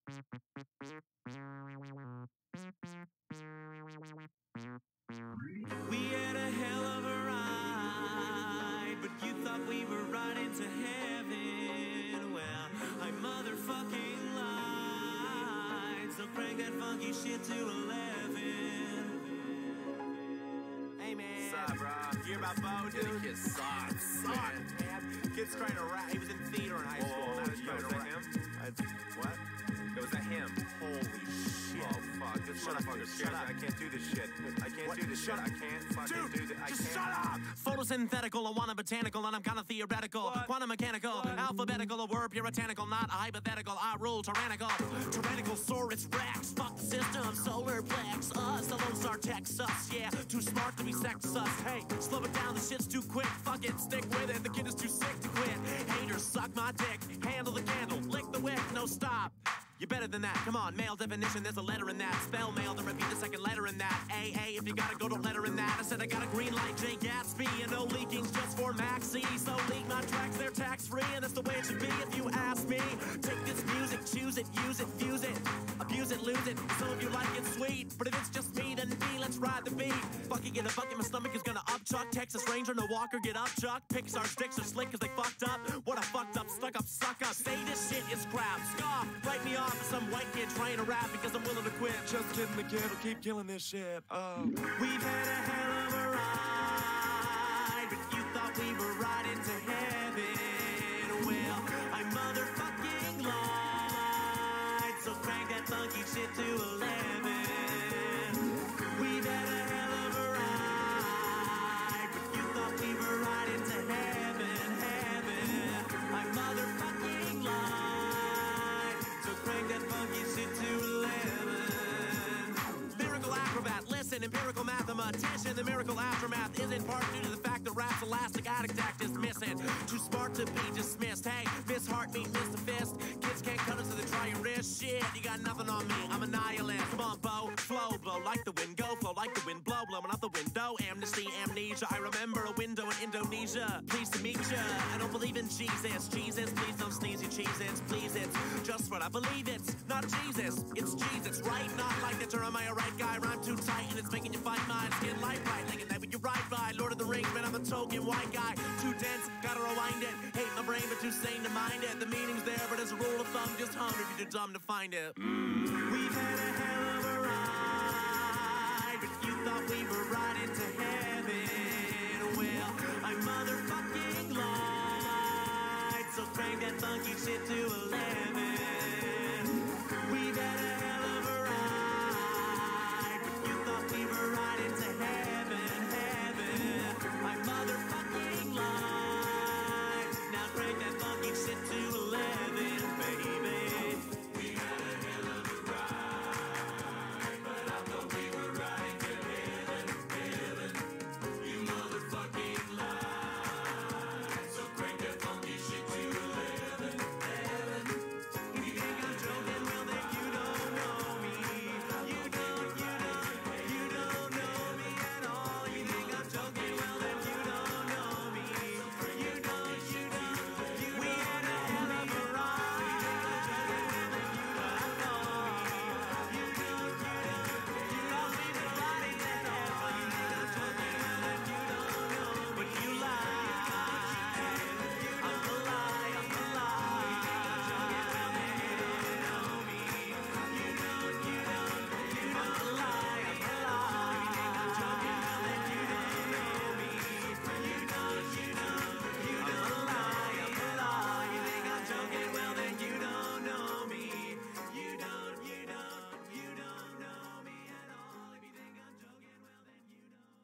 We had a hell of a ride, but you thought we were right into heaven. Well, I motherfucking lied, so crank that funky shit to 11. Hey man, what's up, bro? You hear about Bo, dude? The kid sucks, man. Kid's trying to rap. He was in theater in high school. Now he's trying to rap. What? It was that him. Holy shit. Oh, fuck. This motherfucker scares me. I can't do this shit. I can't do this shit. I can't fucking do this. Just shut up! Photosynthetical, I want a botanical, and I'm kinda theoretical. Quantum mechanical, alphabetical, a word puritanical, not a hypothetical. I rule tyrannical. Tyrannical-saurus rex. Fuck the system, solar plex. Us, the Lone Star Texas. Yeah, too smart to be sexist. Hey, slow it down, the shit's too quick. Fuck it, stick with it. The kid is too sick to quit. Haters, suck my dick. Handle the candle, lick the wick, no stop. You're better than that, come on, male definition, there's a letter in that. Spell male, then repeat the second letter in that. A, if you gotta go, don't letter in that. I said I got a green light, Jay Gatsby, and no leaking's just for Maxi. So leak my tracks, they're tax-free, and that's the way it should be if you ask me. Take this music, choose it, use it, fuse it, abuse it, lose it. Some of you like it sweet, but if it's just me, then B, let's ride the beat. Fucking get a bucket, my stomach is gonna upchuck. Texas Ranger, no walker, get up, Chuck. Pixar sticks are slick cause they fucked up. What a fucked up, stuck up, suck up. Say this shit is crap, scoff, write me off for some white kid trying to rap because I'm willing to quit. Just kidding, the kid will keep killing this shit. We've had a hell of a ride, but you thought we were right into heaven. Well, I motherfucking lied, so crank that funky shit to 11. We've had a hell of a ride, but you thought we were right into heaven, heaven. I motherfucking lied, so crank that funky shit to 11. Lyrical acrobat, listen, empirical mathematician. The miracle aftermath is in part due to the fact that rap's elastic addict act is missing. Too smart to be dismissed. Hey, miss heartbeat, miss the fist. Kids can't cut it so they try your wrist. Shit, you got nothing on me, I'm a nihilist. Come on, Bo, flow, blow like the wind, go, flow like the wind, blow, blowing out the window. Amnesty, amnesia, I remember a window in Indonesia. Pleased to meet ya, I don't believe in Jesus. Jesus, please don't sneeze your cheeses, please, it's just what I believe it's. Not Jesus, it's Jesus, right? Not like the term, am I a right guy? Rhyme too tight and it's making you fight mine. Skin light right, like a night when you ride by. Lord of the Rings, man, I'm a token white guy. Too dense, gotta rewind it. Hate my brain, but too sane to mind it. The meaning's there, but as a rule of thumb, just hum if you're too dumb to find it. We've had a hell of a ride, but you thought we were right into heaven. Well, I motherfucking lied, so crank that funky shit to 11. We've had a hell of a ride, but you thought we were right into heaven, heaven. I motherfucking lied, now crank that funky shit to 11, baby. We had a hell of a ride, but I thought we were right into heaven, heaven. You motherfucking lied, so crank that funky shit to 11, heaven. You think I'm joking? Well, then you don't know me. You don't know me at all. You think I'm joking? Well, then you don't know me. You don't. We had a hell of a ride. I thought you don't. We've been riding that hell. You think I'm joking? Well, then you don't know, but you lied. I'm the lie. I'm the lie. Well, then you don't know me. You don't. I'm the lie. I'm the lie. You think I'm joking? Well, then you don't know me. You don't. I'm the lie. I'm the lie. You think I'm joking? Well, then you don't know me. You don't know me at all. If you think I'm joking, well, then you don't know me.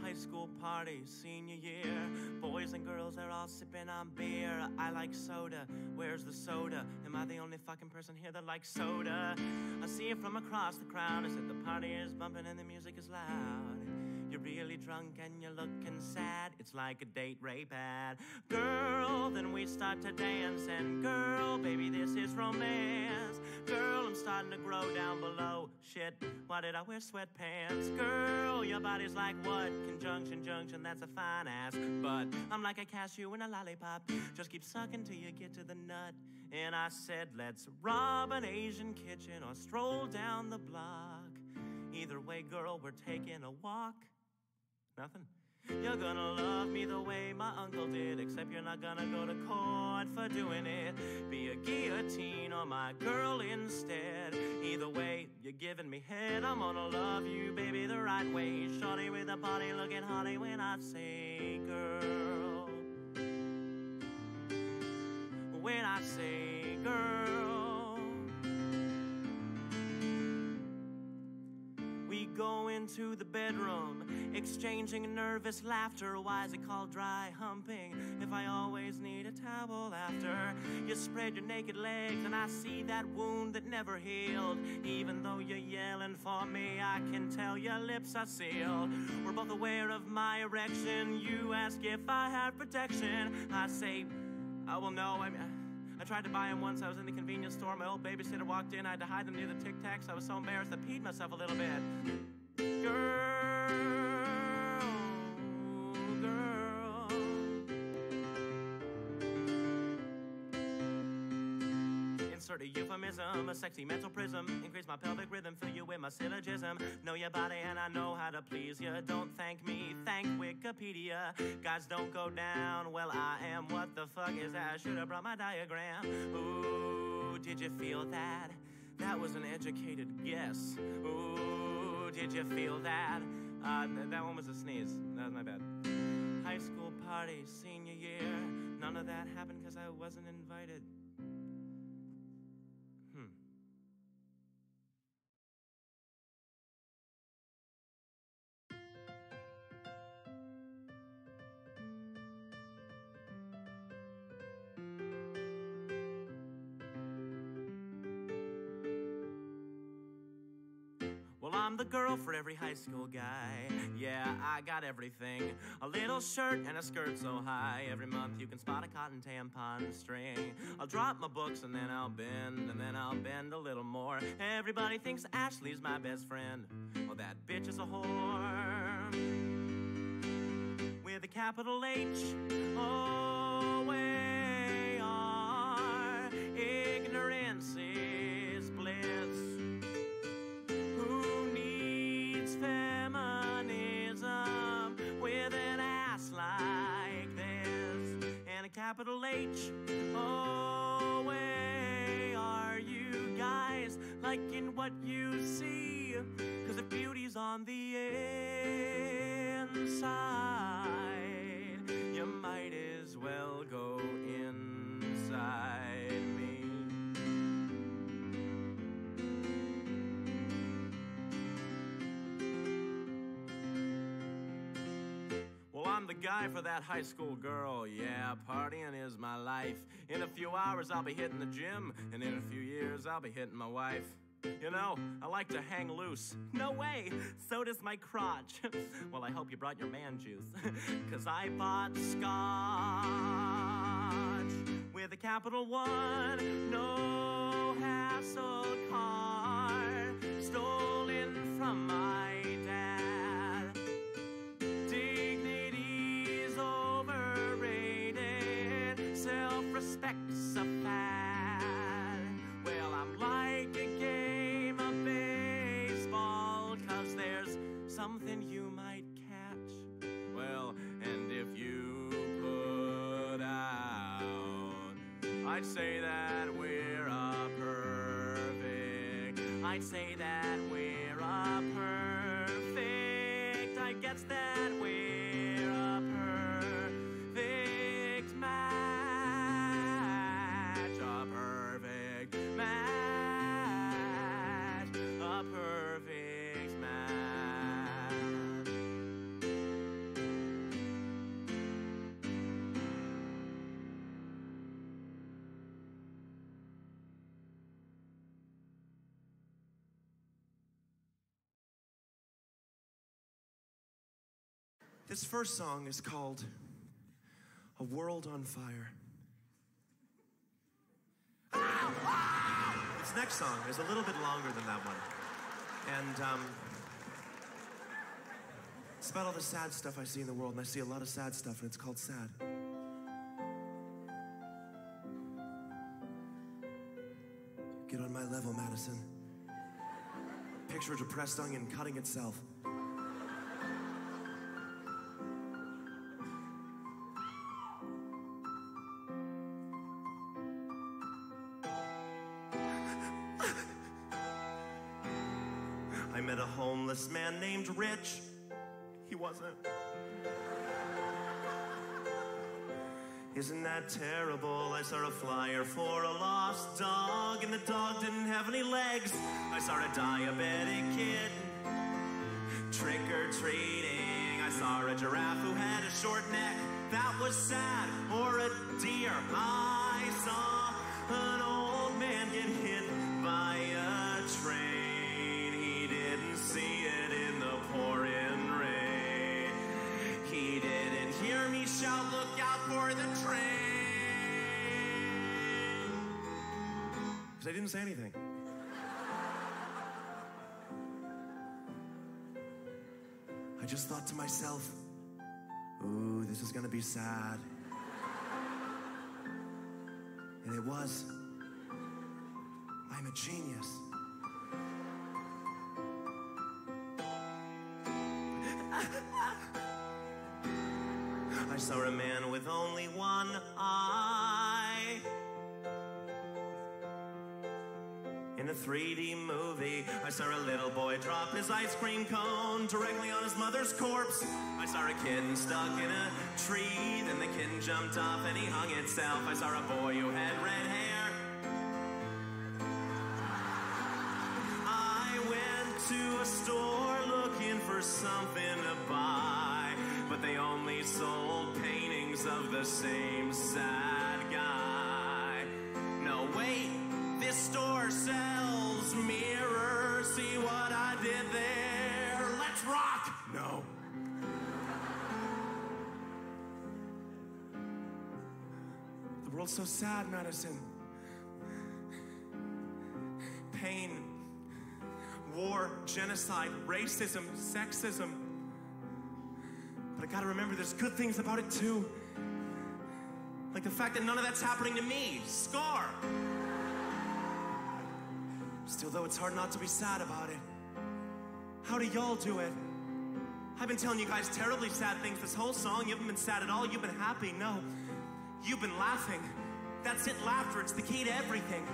High school party, senior year. Boys and girls, they're all sipping on beer. I like soda, where's the soda? Am I the only fucking person here that likes soda? I see it from across the crowd. I said the party is bumping and the music is loud. You you're really drunk and you're looking sad. It's like a date rape ad. Girl, then we start to dance. And girl, baby, this is romance. Girl, I'm starting to grow down below. Shit, why did I wear sweatpants? Girl, your body's like what? Conjunction, junction, that's a fine ass. But I'm like a cashew in a lollipop. Just keep sucking till you get to the nut. And I said, let's rob an Asian kitchen or stroll down the block. Either way, girl, we're taking a walk. Nothing? You're gonna love me the way my uncle did, except you're not gonna go to court for doing it. Be a guillotine or my girl instead. Either way, you're giving me head. I'm gonna love you, baby, the right way. Shorty with a body looking hottie when I say girl. When I say girl. We go into the bedroom, exchanging nervous laughter. Why is it called dry humping if I always need a towel after? You spread your naked legs and I see that wound that never healed. Even though you're yelling for me, I can tell your lips are sealed. We're both aware of my erection. You ask if I have protection. I say, I will know. I tried to buy him once. I was in the convenience store. My old babysitter walked in. I had to hide them near the Tic Tacs. I was so embarrassed I peed myself a little bit. Girl, girl. Insert a euphemism, a sexy mental prism. Increase my pelvic rhythm, fill you with my syllogism. Know your body and I know how to please you. Don't thank me, thank Wikipedia. Guys don't go down, well I am. What the fuck is that? I should have brought my diagram. Ooh, did you feel that? That was an educated guess. Ooh, did you feel that? That one was a sneeze. That was my bad. High school party, senior year. None of that happened because I wasn't invited. Well, I'm the girl for every high school guy. Yeah, I got everything. A little shirt and a skirt so high. Every month you can spot a cotton tampon string. I'll drop my books and then I'll bend, and then I'll bend a little more. Everybody thinks Ashley's my best friend. Well, that bitch is a whore. With a capital H, O-A-R. Ignorance is bliss. Feminism with an ass like this and a capital H O-A-R. You guys liking what you see? 'Cause if beauty's on the inside, you might as well go inside me. Well, I'm the guy for that high school girl. Yeah, partying is my life. In a few hours, I'll be hitting the gym. And in a few years, I'll be hitting my wife. You know, I like to hang loose. No way, so does my crotch. Well, I hope you brought your man juice. 'Cause I bought scotch with a capital one. No hassle car stolen from my dad. Dignity's overrated. Self-respect's a fad. Well, I'm like a game of baseball, 'cause there's something you might catch. Well, and if you put out, I'd say that we're a perfect. I'd say that we're a perfect. I guess that we're a perfect match. A perfect match. A perfect match. This first song is called A World on Fire. This next song is a little bit longer than that one. And it's about all the sad stuff I see in the world, and I see a lot of sad stuff, and it's called Sad. Get on my level, Madison. Picture a depressed onion cutting itself. I met a homeless man named Rich. He wasn't. Isn't that terrible? I saw a flyer for a lost dog, and the dog didn't have any legs. I saw a diabetic kid trick-or-treating. I saw a giraffe who had a short neck. That was sad. Or a deer. I saw an old man get hit by a train. He didn't see it in the pouring rain. He didn't hear me shout, "Look out for the train!" Because I didn't say anything. I just thought to myself, ooh, this is gonna be sad. And it was. I'm a genius. I saw a man with only one eye. In a 3D movie, I saw a little boy drop his ice cream cone directly on his mother's corpse. I saw a kitten stuck in a tree, then the kitten jumped off and he hung itself. I saw a boy who had red hair. I went to a store looking for something to buy, but they only sold paintings of the same sad guy. No, wait, this store sells mirrors. See what I did there? Let's rock! No. The world's so sad, Madison. Pain, war, genocide, racism, sexism. But I gotta remember there's good things about it too. Like the fact that none of that's happening to me. Scar. Still, though, it's hard not to be sad about it. How do y'all do it? I've been telling you guys terribly sad things this whole song. You haven't been sad at all. You've been happy. No. You've been laughing. That's it, laughter. It's the key to everything.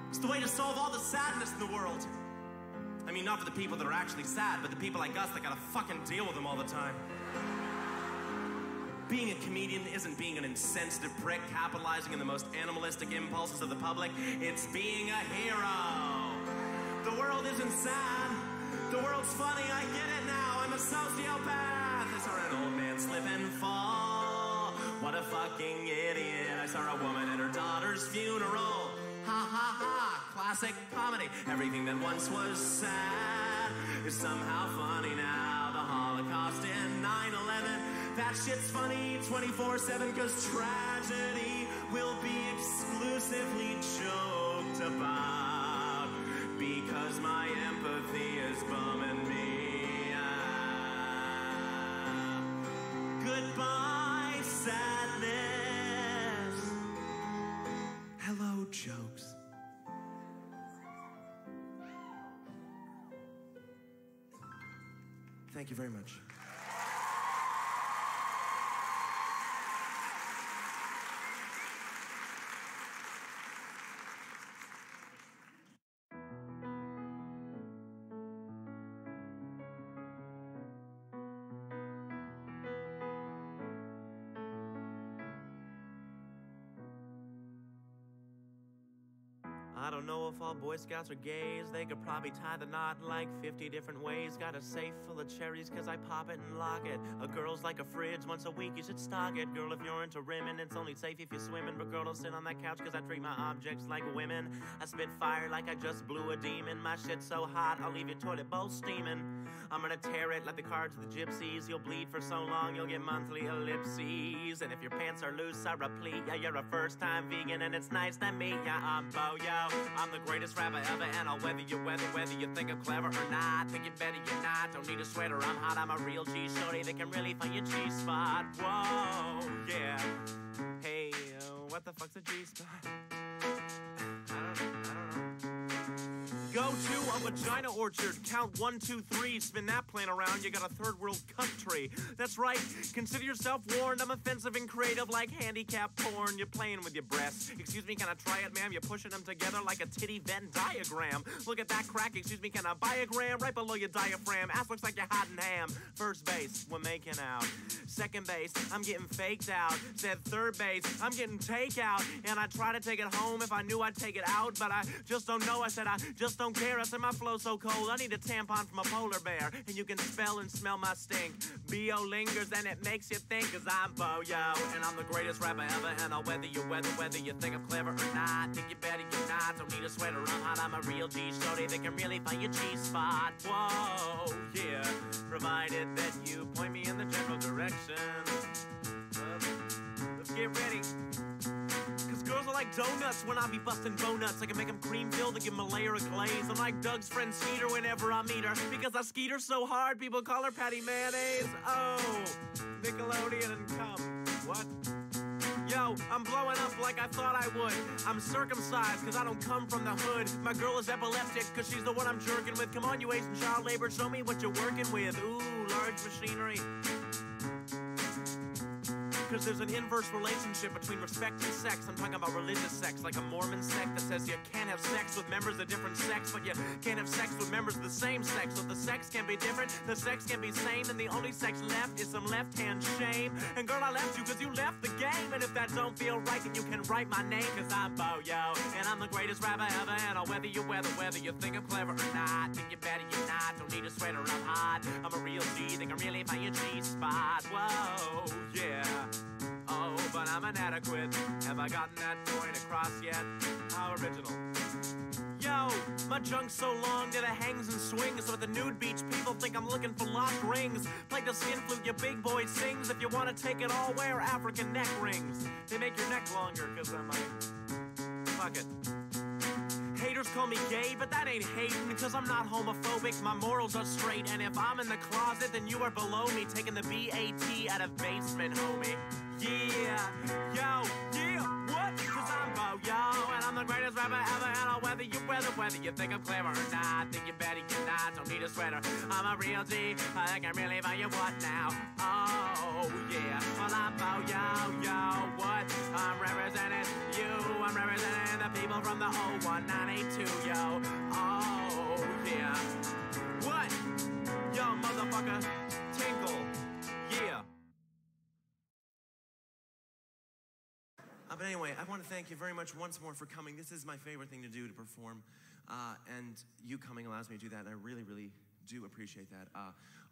It's the way to solve all the sadness in the world. I mean, not for the people that are actually sad, but the people like us that gotta fucking deal with them all the time. Being a comedian isn't being an insensitive prick capitalizing on the most animalistic impulses of the public. It's being a hero. The world isn't sad. The world's funny. I get it now. I'm a sociopath. I saw an old man slip and fall. What a fucking idiot. I saw a woman at her daughter's funeral. Ha ha ha. Classic comedy. Everything that once was sad is somehow funny now. The Holocaust and 9/11. That shit's funny 24/7 because tragedy will be exclusively joked about because my empathy is bumming me out. Goodbye, sadness. Hello, jokes. Thank you very much. don't know if all Boy Scouts are gays. They could probably tie the knot in like 50 different ways. Got a safe full of cherries cause I pop it and lock it. A girl's like a fridge, once a week you should stock it. Girl, if you're into rimming, it's only safe if you're swimming. But girl, don't sit on that couch cause I treat my objects like women. I spit fire like I just blew a demon. My shit's so hot, I'll leave your toilet bowl steaming. I'm gonna tear it like the cards of the gypsies. You'll bleed for so long, you'll get monthly ellipses. And if your pants are loose, I replete. Yeah, you're a first-time vegan and it's nice to meet ya. I'm Bo, yo. I'm the greatest rapper ever, and I'll weather you think I'm clever or not. Think you're better, you're not. Don't need a sweater, I'm hot. I'm a real G-shorty that can really find your G-spot. Whoa, yeah. Hey, what the fuck's a G-spot? I don't know. Go to a vagina orchard, count 1, 2, 3, spin that plane around, you got a third world country. That's right, consider yourself warned, I'm offensive and creative like handicap porn. You're playing with your breasts. Excuse me, can I try it, ma'am? You're pushing them together like a titty Venn diagram. Look at that crack, excuse me, can I buy a gram? Right below your diaphragm, ass looks like you're hiding ham. First base, we're making out. Second base, I'm getting faked out. Said third base, I'm getting takeout. And I try to take it home if I knew I'd take it out, but I just don't know. I said I just don't care. I said my flow's so cold, I need a tampon from a polar bear. And you can spell and smell my stink. B.O. lingers and it makes you think, cause I'm Bo, yo. And I'm the greatest rapper ever, and I'll weather you think I'm clever or not. Think you're better, you're not. Don't need a sweater, I'm hot. I'm a real G-shorty that can really find your G-spot. Whoa, yeah. Provided that you point me in the general direction. Let's get ready. Cause girls are like donuts when I be busting bonuts. I can make them cream filled, I give them a layer of glaze. I'm like Doug's friend Skeeter whenever I meet her. Because I skeet her so hard, people call her Patty Mayonnaise. Oh, Nickelodeon and cum. What? Yo, I'm blowing up like I thought I would. I'm circumcised cause I don't come from the hood. My girl is epileptic cause she's the one I'm jerking with. Come on, you Asian child labor, show me what you're working with. Ooh, large machinery. Cause there's an inverse relationship between respect and sex. I'm talking about religious sex, like a Mormon sect that says you can't have sex with members of different sex, but you can't have sex with members of the same sex. So if the sex can be different, the sex can be same, and the only sex left is some left-hand shame. And girl, I left you cause you left the game. And if that don't feel right, then you can write my name, cause I'm Bo, yo. And I'm the greatest rapper ever, and I'll weather you think I'm clever or not. Think you're better, you're not. Don't need a sweater, I'm hot. I'm a real G, think I'm really find your G-spot. Whoa, yeah. Oh, but I'm inadequate. Have I gotten that point across yet? How original. Yo, my junk's so long that it hangs and swings. So at the nude beach, people think I'm looking for locked rings. Play the skin flute, your big boy sings. If you want to take it all, wear African neck rings. They make your neck longer, cause I'm like, fuck it. Haters call me gay, but that ain't hating, cause I'm not homophobic, my morals are straight. And if I'm in the closet, then you are below me, taking the B-A-T out of basement, homie. Yeah, yo, yeah, what? Cause I'm Bo, yo, and I'm the greatest rapper ever, and I'll weather you think I'm clever or not. Think you're better, you're not. Don't need a sweater, I'm a real G. I think I'm really about you, what now? Oh, yeah, well, I'm Bo, yo, what? I'm representing you, I'm representing the people from the 01982, yo. Oh, yeah. What? Yo, motherfucker, tinkle, yeah. But anyway, I want to thank you very much once more for coming. This is my favorite thing to do, to perform. And you coming allows me to do that, and I really, really do appreciate that.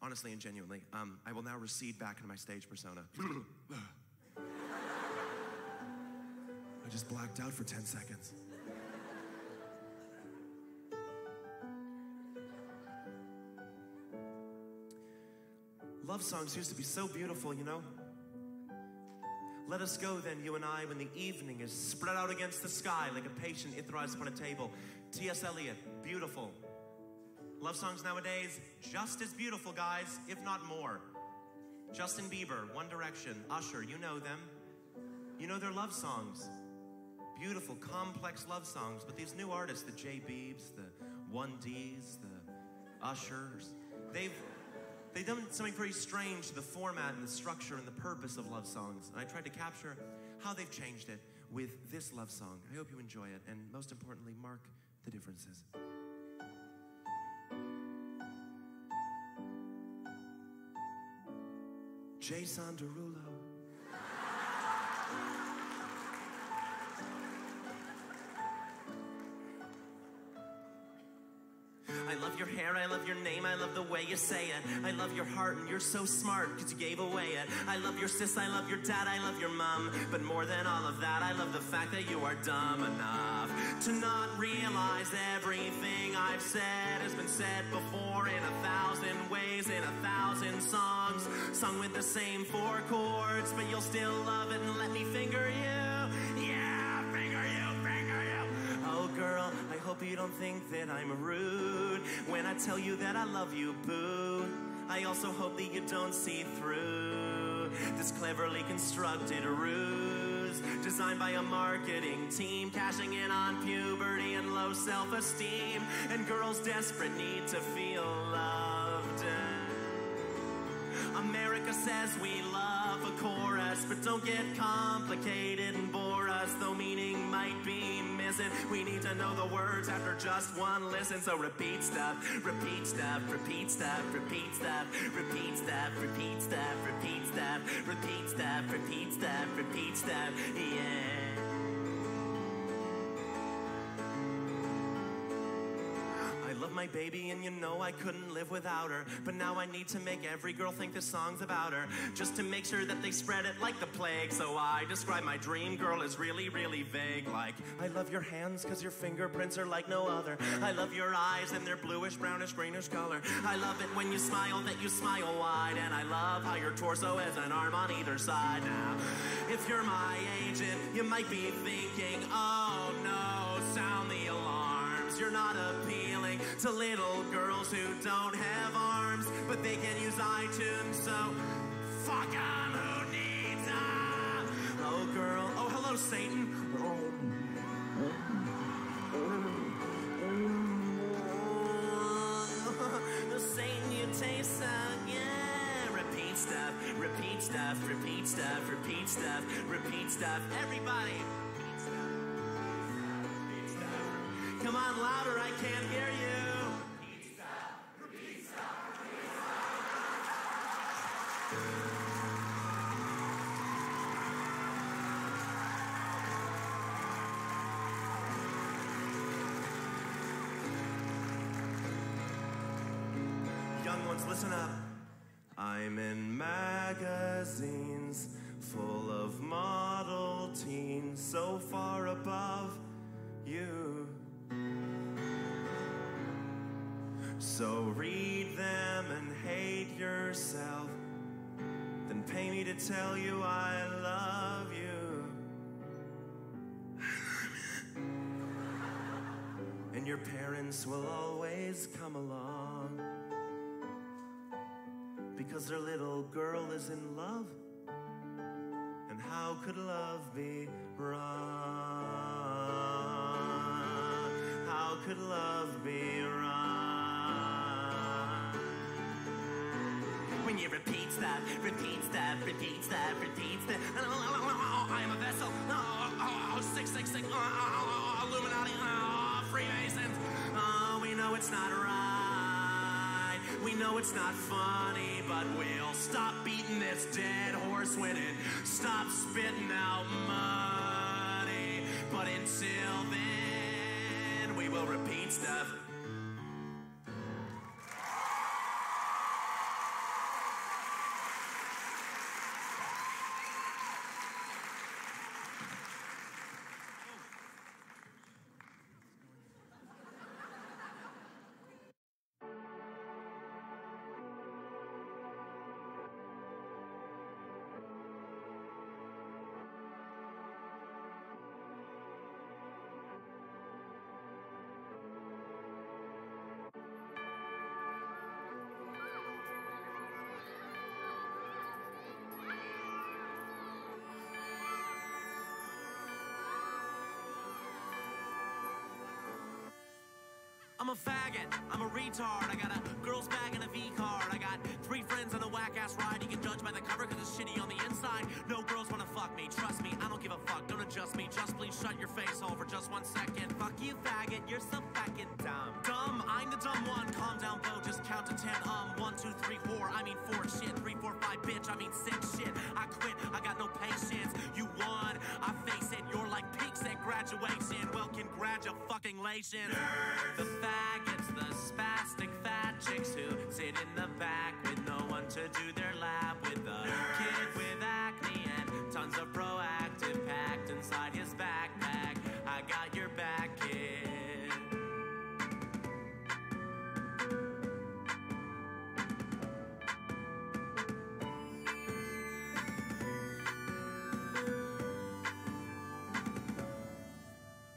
Honestly and genuinely. I will now recede back into my stage persona. I just blacked out for 10 seconds. Love songs used to be so beautiful, you know? Let us go then, you and I, when the evening is spread out against the sky like a patient Ithras upon a table. T.S. Eliot, beautiful. Love songs nowadays, just as beautiful, guys, if not more. Justin Bieber, One Direction, Usher, you know them. You know their love songs. Beautiful, complex love songs, but these new artists, the J. Biebs, the 1Ds, the Ushers, they've done something very strange to the format and the structure and the purpose of love songs. And I tried to capture how they've changed it with this love song. I hope you enjoy it, and most importantly, mark the differences. Jason Derulo. your hair, I love your name, I love the way you say it. I love your heart and you're so smart cause you gave away it. I love your sis, I love your dad, I love your mom. But more than all of that, I love the fact that you are dumb enough to not realize everything I've said has been said before in 1,000 ways, in 1,000 songs, sung with the same 4 chords. But you'll still love it and let me finger you. Yeah, finger you, finger you. Oh girl, I hope you don't think that I'm rude when I tell you that I love you, boo. I also hope that you don't see through this cleverly constructed ruse designed by a marketing team, cashing in on puberty and low self-esteem and girls' desperate need to feel loved. America says we love a chorus, but don't get complicated and bore us, though meaning might be missing. We need to know the words after just one listen. So repeat stuff, repeat stuff, repeat stuff, repeat stuff, repeat stuff, repeat stuff, repeat stuff, repeat stuff, repeat stuff, repeat stuff, yeah. I love my baby and you know I couldn't live without her, but now I need to make every girl think this song's about her, just to make sure that they spread it like the plague. So I describe my dream girl as really, really vague, like I love your hands cause your fingerprints are like no other. I love your eyes and their bluish, brownish, greenish color. I love it when you smile, that you smile wide, and I love how your torso has an arm on either side. Now, if you're my agent, you might be thinking, oh no, sound the alarms. You're not appealing to little girls who don't have arms, but they can use iTunes, so fuck 'em, who needs 'em? Oh girl, oh hello Satan. Satan, you taste so good. Repeat stuff, repeat stuff, repeat stuff, repeat stuff, repeat stuff. Everybody. Come on, louder, I can't hear you. Repeat stuff, repeat stuff, repeat stuff. Young ones, listen up. I'm in magazines full of model teens, so far above you. So read them and hate yourself, then pay me to tell you I love you. And your parents will always come along because their little girl is in love. And how could love be wrong? How could love be wrong? When you repeat stuff, repeat stuff, repeat stuff, repeat stuff. I am a vessel. 666. Illuminati. Freemasons. We know it's not right. We know it's not funny, but we'll stop beating this dead horse when it stops spitting out money. But until then, we will repeat stuff. I'm a faggot, I'm a retard. I got a girl's bag and a V-card. I got 3 friends on a whack-ass ride. You can judge by the cover cause it's shitty on the inside. No girls wanna fuck me, trust me, I don't give a fuck. Don't adjust me, just please shut your face hole for just 1 second. Fuck you, faggot, you're so fucking dumb. Dumb, I'm the dumb one. Calm down, Bo, just count to 10. 1, 2, 3, 4, I mean 4 shit. 3, 4, 5, bitch, I mean 6 shit. I quit, I got no patience. You won, I face it, you're like pigs at graduation. Well, congrats. congratulations. The faggots, the spastic fat chicks who sit in the back with no one to do their lap, with the kid with acne and tons of proactive packed inside his backpack. I got your back, kid.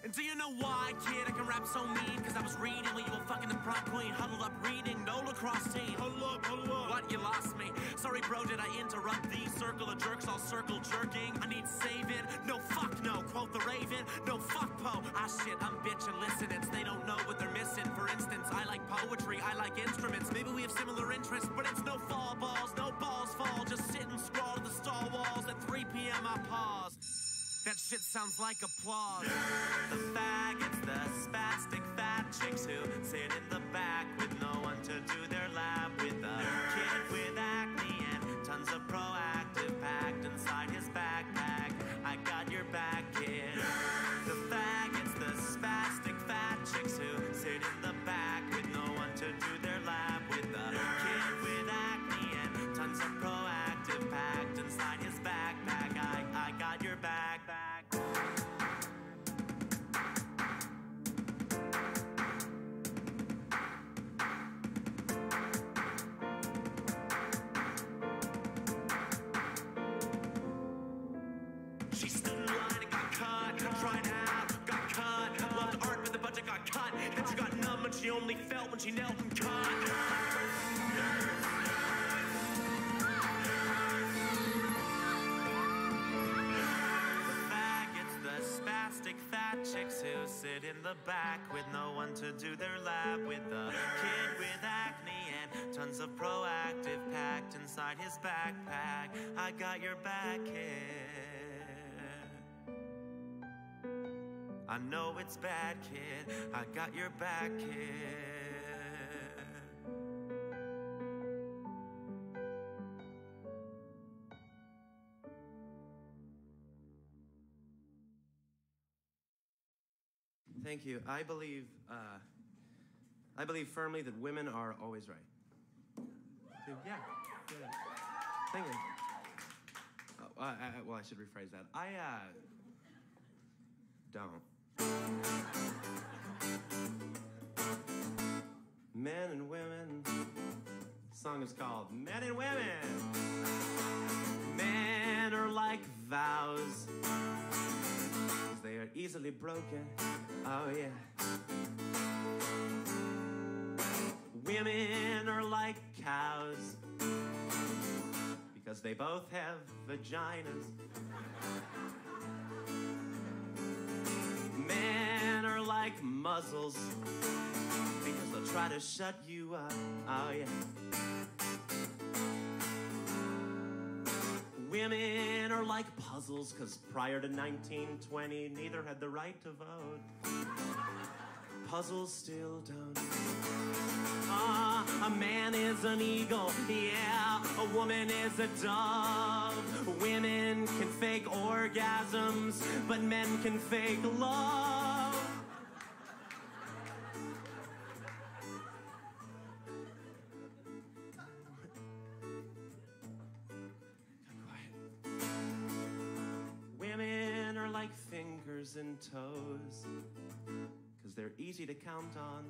And do you know why, kid, I can rap so mean? Cause I was reading when you were fucking the prom queen, huddled up reading, no lacrosse team. Huddle up, huddle up. What, you lost me? Sorry, bro, did I interrupt the circle of jerks all circle jerking? I need saving. No, fuck no. Quote the Raven. No, fuck Poe. Ah, shit, I'm bitching listeners. They don't know what they're missing. For instance, I like poetry, I like instruments. Maybe we have similar interests, but it's no fall balls, no balls fall. Just sit and scrawl to the stall walls. At 3 p.m. I pause. That shit sounds like applause. The faggots, the spastic fat chicks who sit in the back with no one to do their lab, with a kid with acne and tons of proactive packed inside his backpack. I got your back, kid. The faggots, the spastic fat chicks who sit in the back with no one to do their lab, with a kid with acne and tons of proactive packed inside his backpack. I got your back. She stood in line and got cut, tried out, got cut, loved art but the budget got cut, then she got numb and she only felt when she knelt and cut. Fat chicks who sit in the back with no one to do their lab, with a kid with acne and tons of proactive packed inside his backpack. I got your back, kid. I know it's bad, kid. I got your back, kid. Thank you. I believe firmly that women are always right. Yeah. Thank you. Well, I should rephrase that. I don't. Men and women. The song is called Men and Women. Men are like vows. They are easily broken. Oh yeah. Women are like cows because they both have vaginas. Men are like muzzles because they'll try to shut you up. Oh yeah. Women are like puzzles, cause prior to 1920, neither had the right to vote. Puzzles still don't. A man is an eagle, yeah, a woman is a dove. Women can fake orgasms, but men can fake love. Women are like fingers and toes, cause they're easy to count on.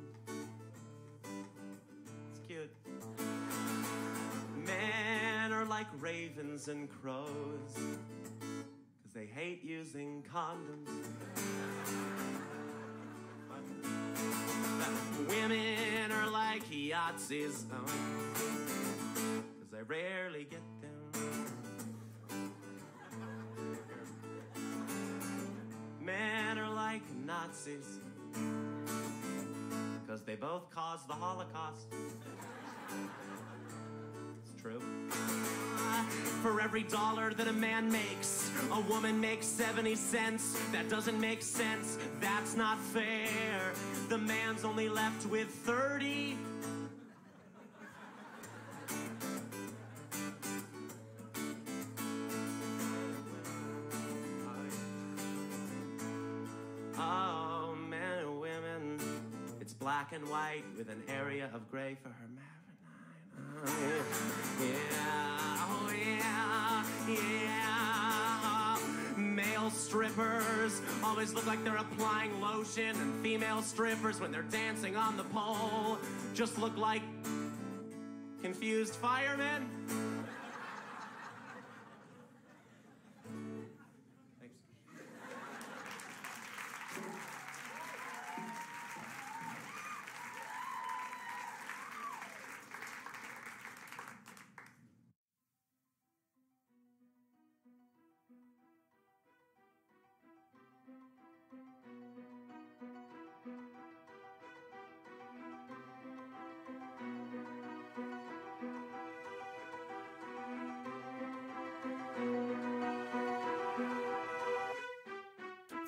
It's cute. Men are like ravens and crows, cause they hate using condoms. Women are like Yahtzees, cause they rarely get them. Men are like Nazis, cause they both caused the Holocaust. It's true. For every dollar that a man makes, a woman makes 70 cents. That doesn't make sense, that's not fair. The man's only left with 30. Oh, men black and white with an area of gray for her Marinine. Yeah, oh yeah, yeah. Male strippers always look like they're applying lotion, and female strippers, when they're dancing on the pole, just look like confused firemen. Thanks.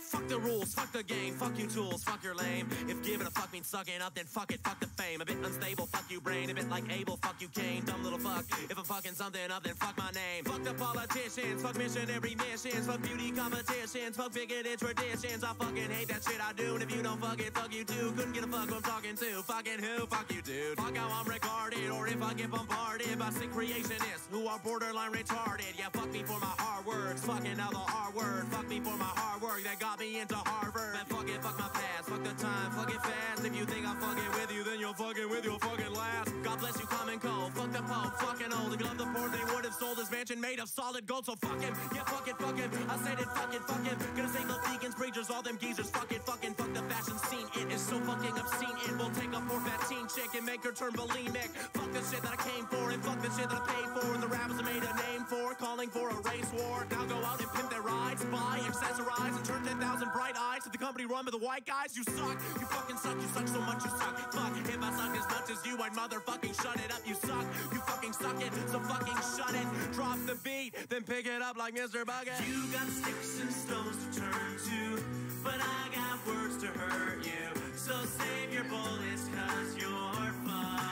Fuck the rules, fuck the game, fuck you tools, fuck your lame. If giving a fuck means sucking up, then fuck it, fuck the fame. A bit unstable, fuck you brain, a bit like Abel, fuck you Cain. Dumb little fuck, if I'm fucking something up, then fuck my name. Fuck the politicians, fuck missionary missions, fuck beauty competitions, fuck bigoted traditions. I fucking hate that shit I do, and if you don't fuck it, fuck you too. Couldn't get a fuck who I'm talking to, fucking who, fuck you dude. Fuck how I'm regarded, or if I get bombarded by sick creationists who are borderline retarded. Yeah, fuck me for my hard words, fucking out the R word. Fuck me for my hard work that got me into Harvard. Man, fuck it, fuck my past, fuck the time, fuck it fast. If you think I'm fucking with you, then you're fucking with your fucking last. God bless you, common cold. Fuck the Pope, fucking old. If you love the poor, they would have sold his mansion made of solid gold. So fuck him, yeah, fuck it, fuck him. I said it, fuck it, fuck him. Gonna save the vegans, preachers, all them geezers. Fuck it, fuck the fashion scene. It is so fucking obscene. It will take a poor fat teen chick and make her turn bulimic. Fuck the shit that I came for, and fuck the shit that I paid for, and the rappers I made a name for, calling for a race war. Now go out and pimp their rides, buy, accessorize, and turn 10,000 bright eyes to the company run by the white guys. You suck, you fucking suck, you suck so much, you suck. Fuck, if I suck as much as you, I'd motherfucking shut it up. You suck, you fucking suck it, so fucking shut it. Drop the beat, then pick it up like Mr. Bucket. You got sticks and stones to turn to, but I got words to hurt you. So save your bullets, cause you're fucked.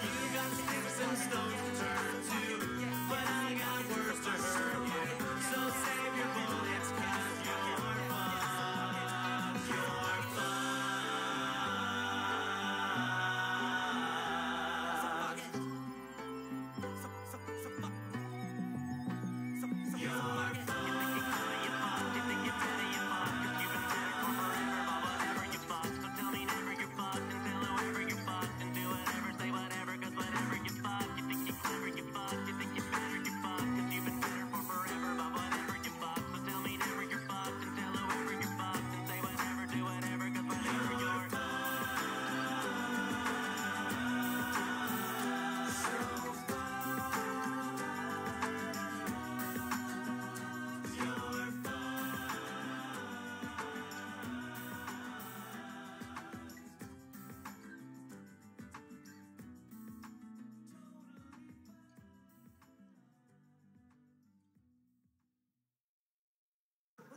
You got sticks and stones to turn to, but I got words to hurt you. So save your bullets, cause you're fucked. You're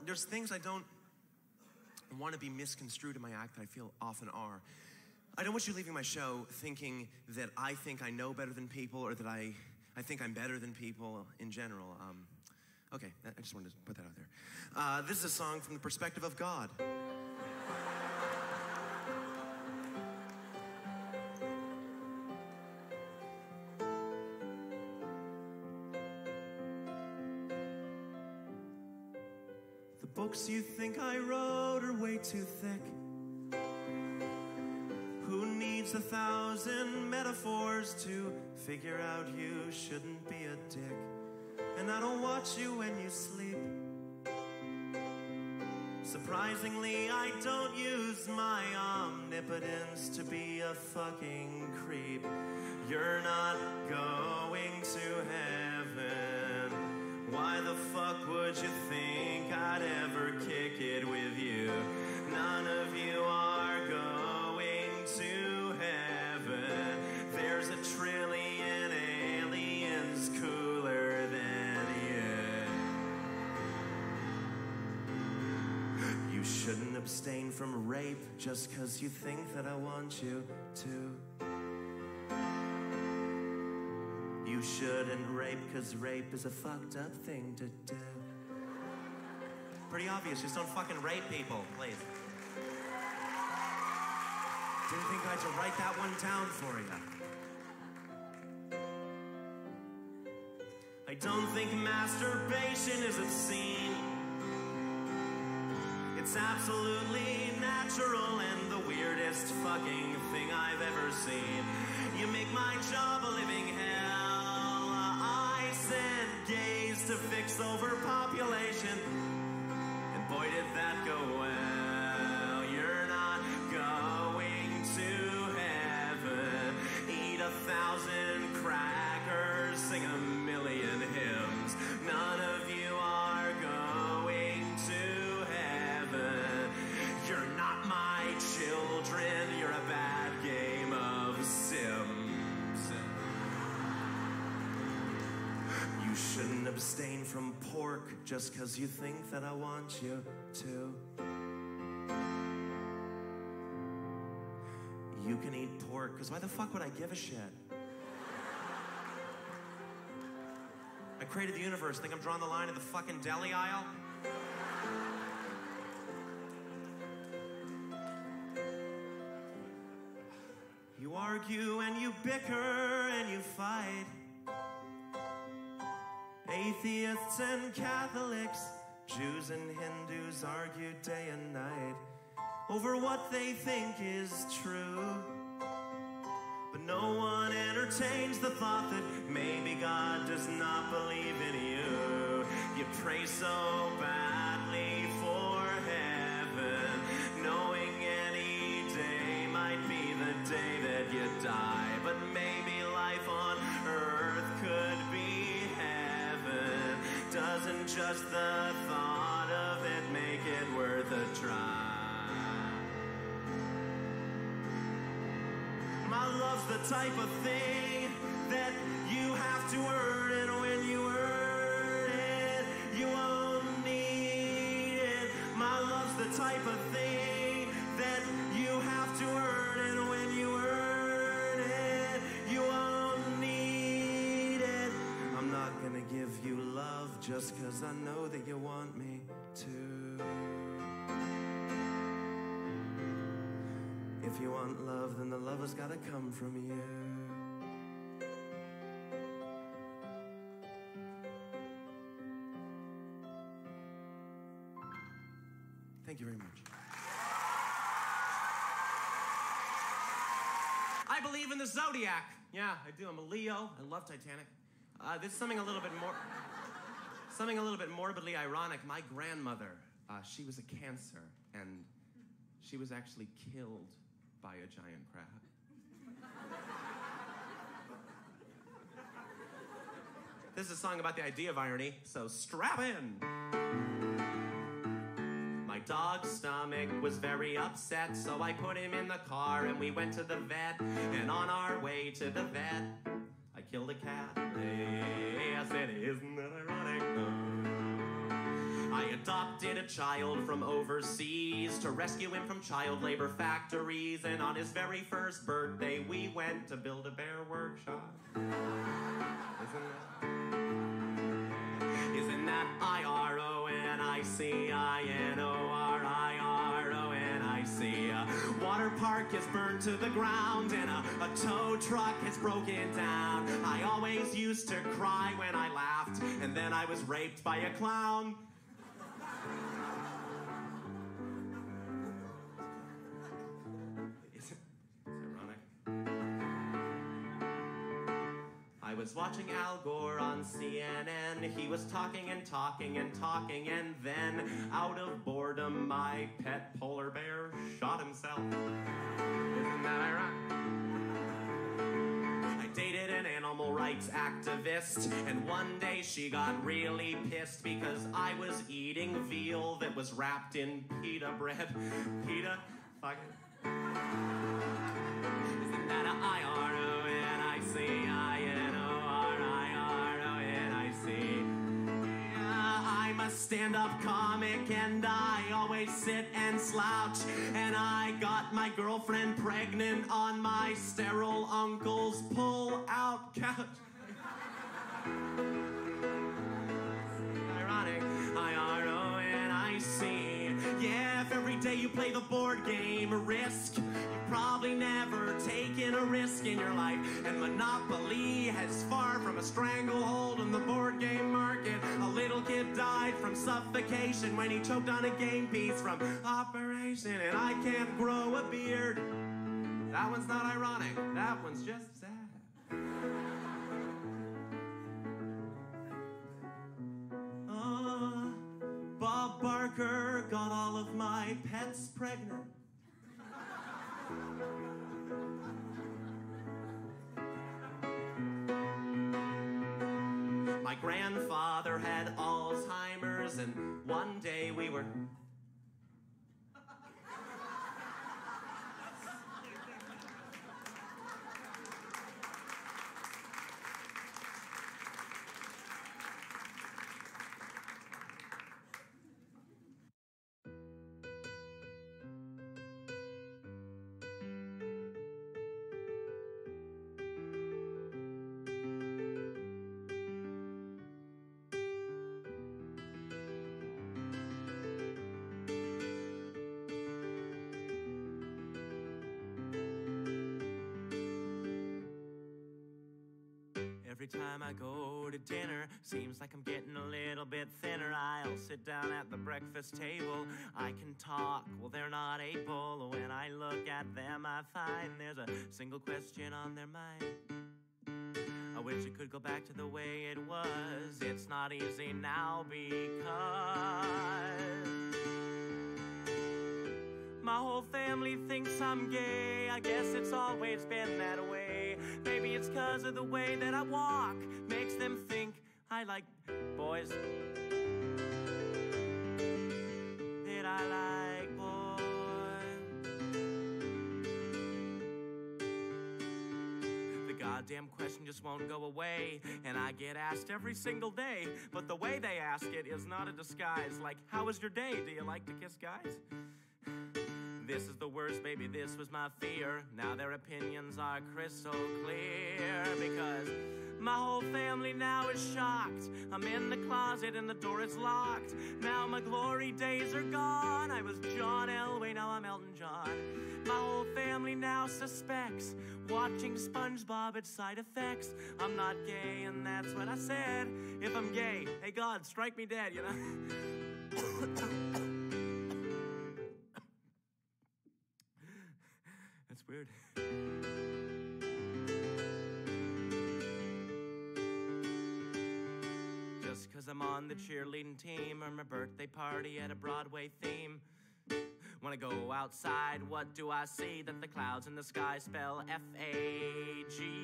There's things I don't want to be misconstrued in my act that I feel often are. I don't want you leaving my show thinking that I think I know better than people, or that I think I'm better than people in general. Okay, I just wanted to put that out there. This is a song from the perspective of God. The books you think I wrote are way too thick. Who needs 1,000 metaphors to figure out you shouldn't be a dick? And I don't watch you when you sleep. Surprisingly, I don't use my omnipotence to be a fucking creep. You're not going to heaven. Why the fuck would you think I'd ever kick it with you? None of you are going to heaven. There's a trillion aliens cooler than you. You shouldn't abstain from rape just 'cause you think that I want you to. You shouldn't rape 'cause rape is a fucked up thing to do. Pretty obvious, just don't fucking rape people, please. Didn't think I'd to write that one down for you. I don't think masturbation is obscene. It's absolutely natural and the weirdest fucking thing I've ever seen. You make my job a living hell. I send gays to fix overpopulation, and boy did that go well. You're not going to heaven. Eat 1,000 crackers, sing 1,000,000 hymns. None of you are going to heaven. You're not my children. You're a bad game of Sims. You shouldn't abstain from pork just 'cause you think that I want you to. You can eat pork, 'cause why the fuck would I give a shit? I created the universe. Think I'm drawing the line at the fucking deli aisle? You argue and you bicker and you fight. Atheists and Catholics, Jews and Hindus argue day and night over what they think is true. But no one entertains the thought that maybe God does not believe in you. You pray so badly for heaven, knowing any day might be the day that you die. But maybe life on earth could be heaven. Doesn't just the thought of it make it worth a try? My love's the type of thing that you have to earn, and when you earn it, you won't need it. My love's the type of thing that you have to earn, and when you earn it, you won't need it. I'm not gonna give you love just 'cause I know that you want me to. If you want love, then the love has gotta come from you. Thank you very much. I believe in the zodiac. Yeah, I do. I'm a Leo. I love Titanic. There's something a little bit morbidly ironic. My grandmother, she was a Cancer, and she was actually killed by a giant crab. This is a song about the idea of irony, so strap in. My dog's stomach was very upset, so I put him in the car and we went to the vet. And on our way to the vet, I killed a cat. Hey, I said, isn't that ironic? I adopted a child from overseas to rescue him from child labor factories. And on his very first birthday, we went to Build-A-Bear workshop. Isn't that IRONICINORIRONIC? Water park is burned to the ground and a tow truck has broken down. I always used to cry when I laughed, and then I was raped by a clown. I was watching Al Gore on CNN. He was talking and talking and talking, and then, out of boredom, my pet polar bear shot himself. Isn't that ironic? I dated an animal rights activist, and one day she got really pissed because I was eating veal that was wrapped in pita bread. Pita? Fucking. Isn't that an I'm a stand-up comic and I always sit and slouch, and I got my girlfriend pregnant on my sterile uncle's pull-out couch. Ironic. IRONIC. Yeah, if every day you play the board game Risk, you probably never taken a risk in your life. And Monopoly has far from a stranglehold on the board game market. A little kid died from suffocation when he choked on a game piece from Operation. And I can't grow a beard. That one's not ironic. That one's just sad. Bob Barker got all of my pets pregnant. My grandfather had Alzheimer's, and one day we were... Every time I go to dinner, seems like I'm getting a little bit thinner. I'll sit down at the breakfast table, I can talk, well they're not able. When I look at them, I find there's a single question on their mind. I wish it could go back to the way it was. It's not easy now because my whole family thinks I'm gay. I guess it's always been that way. Maybe it's 'cause of the way that I walk makes them think I like boys. That I like boys. The goddamn question just won't go away, and I get asked every single day. But the way they ask it is not a disguise. Like, how was your day? Do you like to kiss guys? This is the worst, baby, this was my fear. Now their opinions are crystal clear. Because my whole family now is shocked. I'm in the closet and the door is locked. Now my glory days are gone. I was John Elway, now I'm Elton John. My whole family now suspects watching SpongeBob had side effects. I'm not gay, and that's what I said. If I'm gay, hey God, strike me dead, you know? That's weird. Just 'cause I'm on the cheerleading team or my birthday party at a Broadway theme. When I go outside, what do I see? That the clouds in the sky spell F-A-G.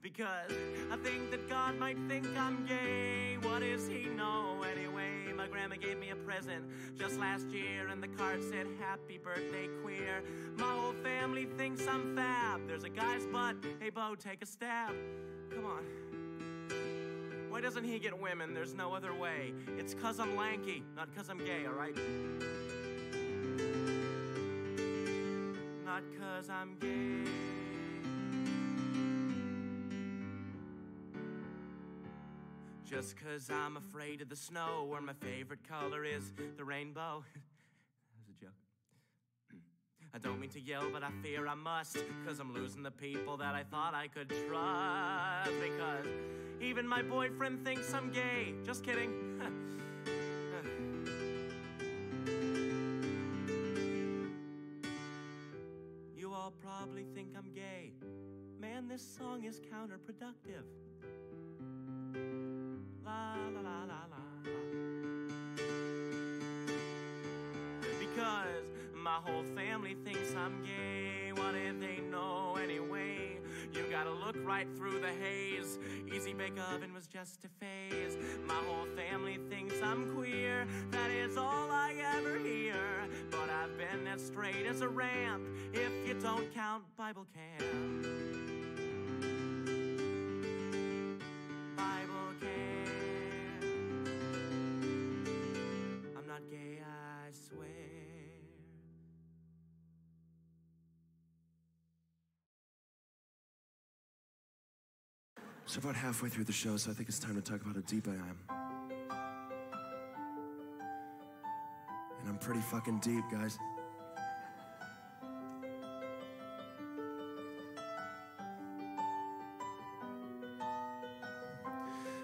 Because I think that God might think I'm gay. What does he know anyway? My grandma gave me a present just last year, and the card said, happy birthday, queer. My whole family thinks I'm fab. There's a guy's butt. Hey, Bo, take a stab. Come on. Why doesn't he get women? There's no other way. It's 'cause I'm lanky, not 'cause I'm gay, all right? Not 'cause I'm gay. Just 'cause I'm afraid of the snow, or my favorite color is the rainbow. That was a joke. I don't mean to yell, but I fear I must, 'cause I'm losing the people that I thought I could trust. Because even my boyfriend thinks I'm gay. Just kidding. You all probably think I'm gay. Man, this song is counterproductive. La la la la la la. Because my whole family thinks I'm gay. What do they know anyway? You gotta look right through the haze. Easy Bake Oven was just a phase. My whole family thinks I'm queer. That is all I ever hear. But I've been as straight as a ramp, if you don't count Bible camp. Bible camp. I'm not gay, I swear. It's about halfway through the show, so I think it's time to talk about how deep I am. And I'm pretty fucking deep, guys.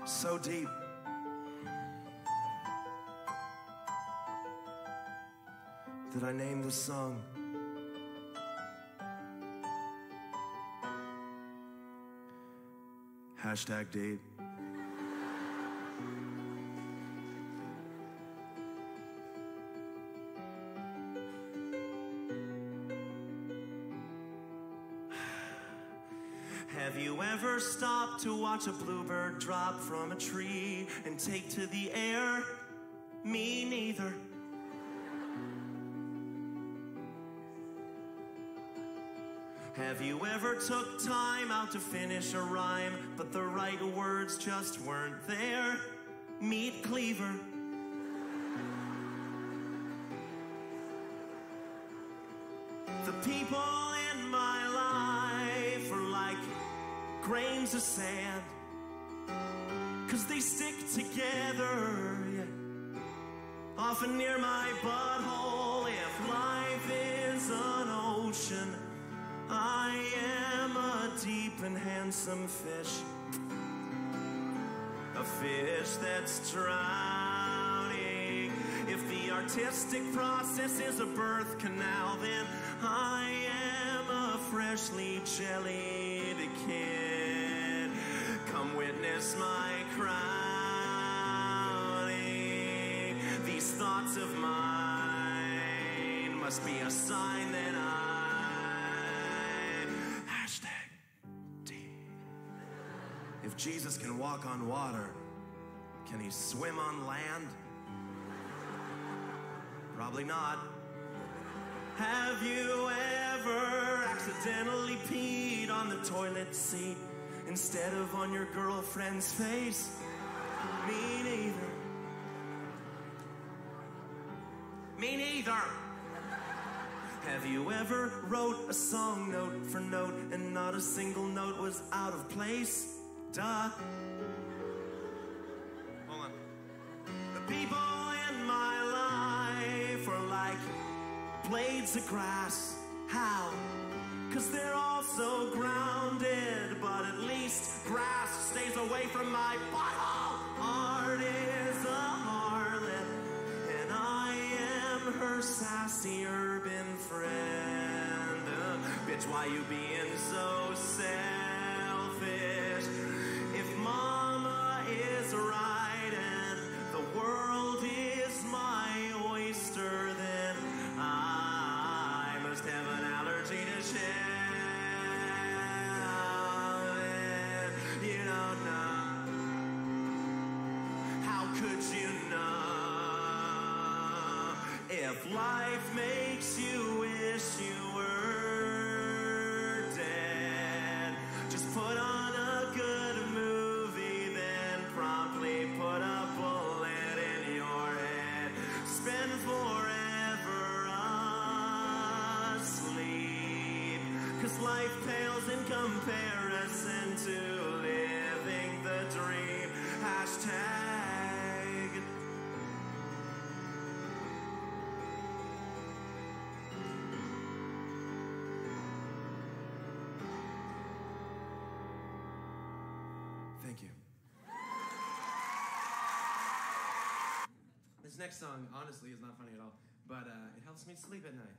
so deep. That I named the song #deep. Have you ever stopped to watch a bluebird drop from a tree and take to the air? Me neither. Have you ever took time out to finish a rhyme, but the right words just weren't there? Meet Cleaver. The people in my life are like grains of sand, 'cause they stick together, yeah. Often near my butthole. If life is an ocean, I am a deep and handsome fish. A fish that's drowning. If the artistic process is a birth canal, then I am a freshly jellied kid. Come witness my crowning. These thoughts of mine must be a sign that if Jesus can walk on water, can he swim on land? Probably not. Have you ever accidentally peed on the toilet seat instead of on your girlfriend's face? Me neither. Me neither. Have you ever wrote a song note for note and not a single note was out of place? Duh. Hold on. The people in my life are like blades of grass. How? 'Cause they're all so grounded, but at least grass stays away from my butthole. Art is a harlot, and I am her sassy urban friend. Bitch, why you being so selfish? If mama is right and the world is my oyster, then I must have an allergy to shell. You don't know. How could you know? If life makes you wish you were dead, just put on a good movie, then promptly put a bullet in your head. Spend forever asleep, 'cause life pales in comparison to living the dream. Hashtag. Thank you. This next song, honestly, is not funny at all, but it helps me sleep at night.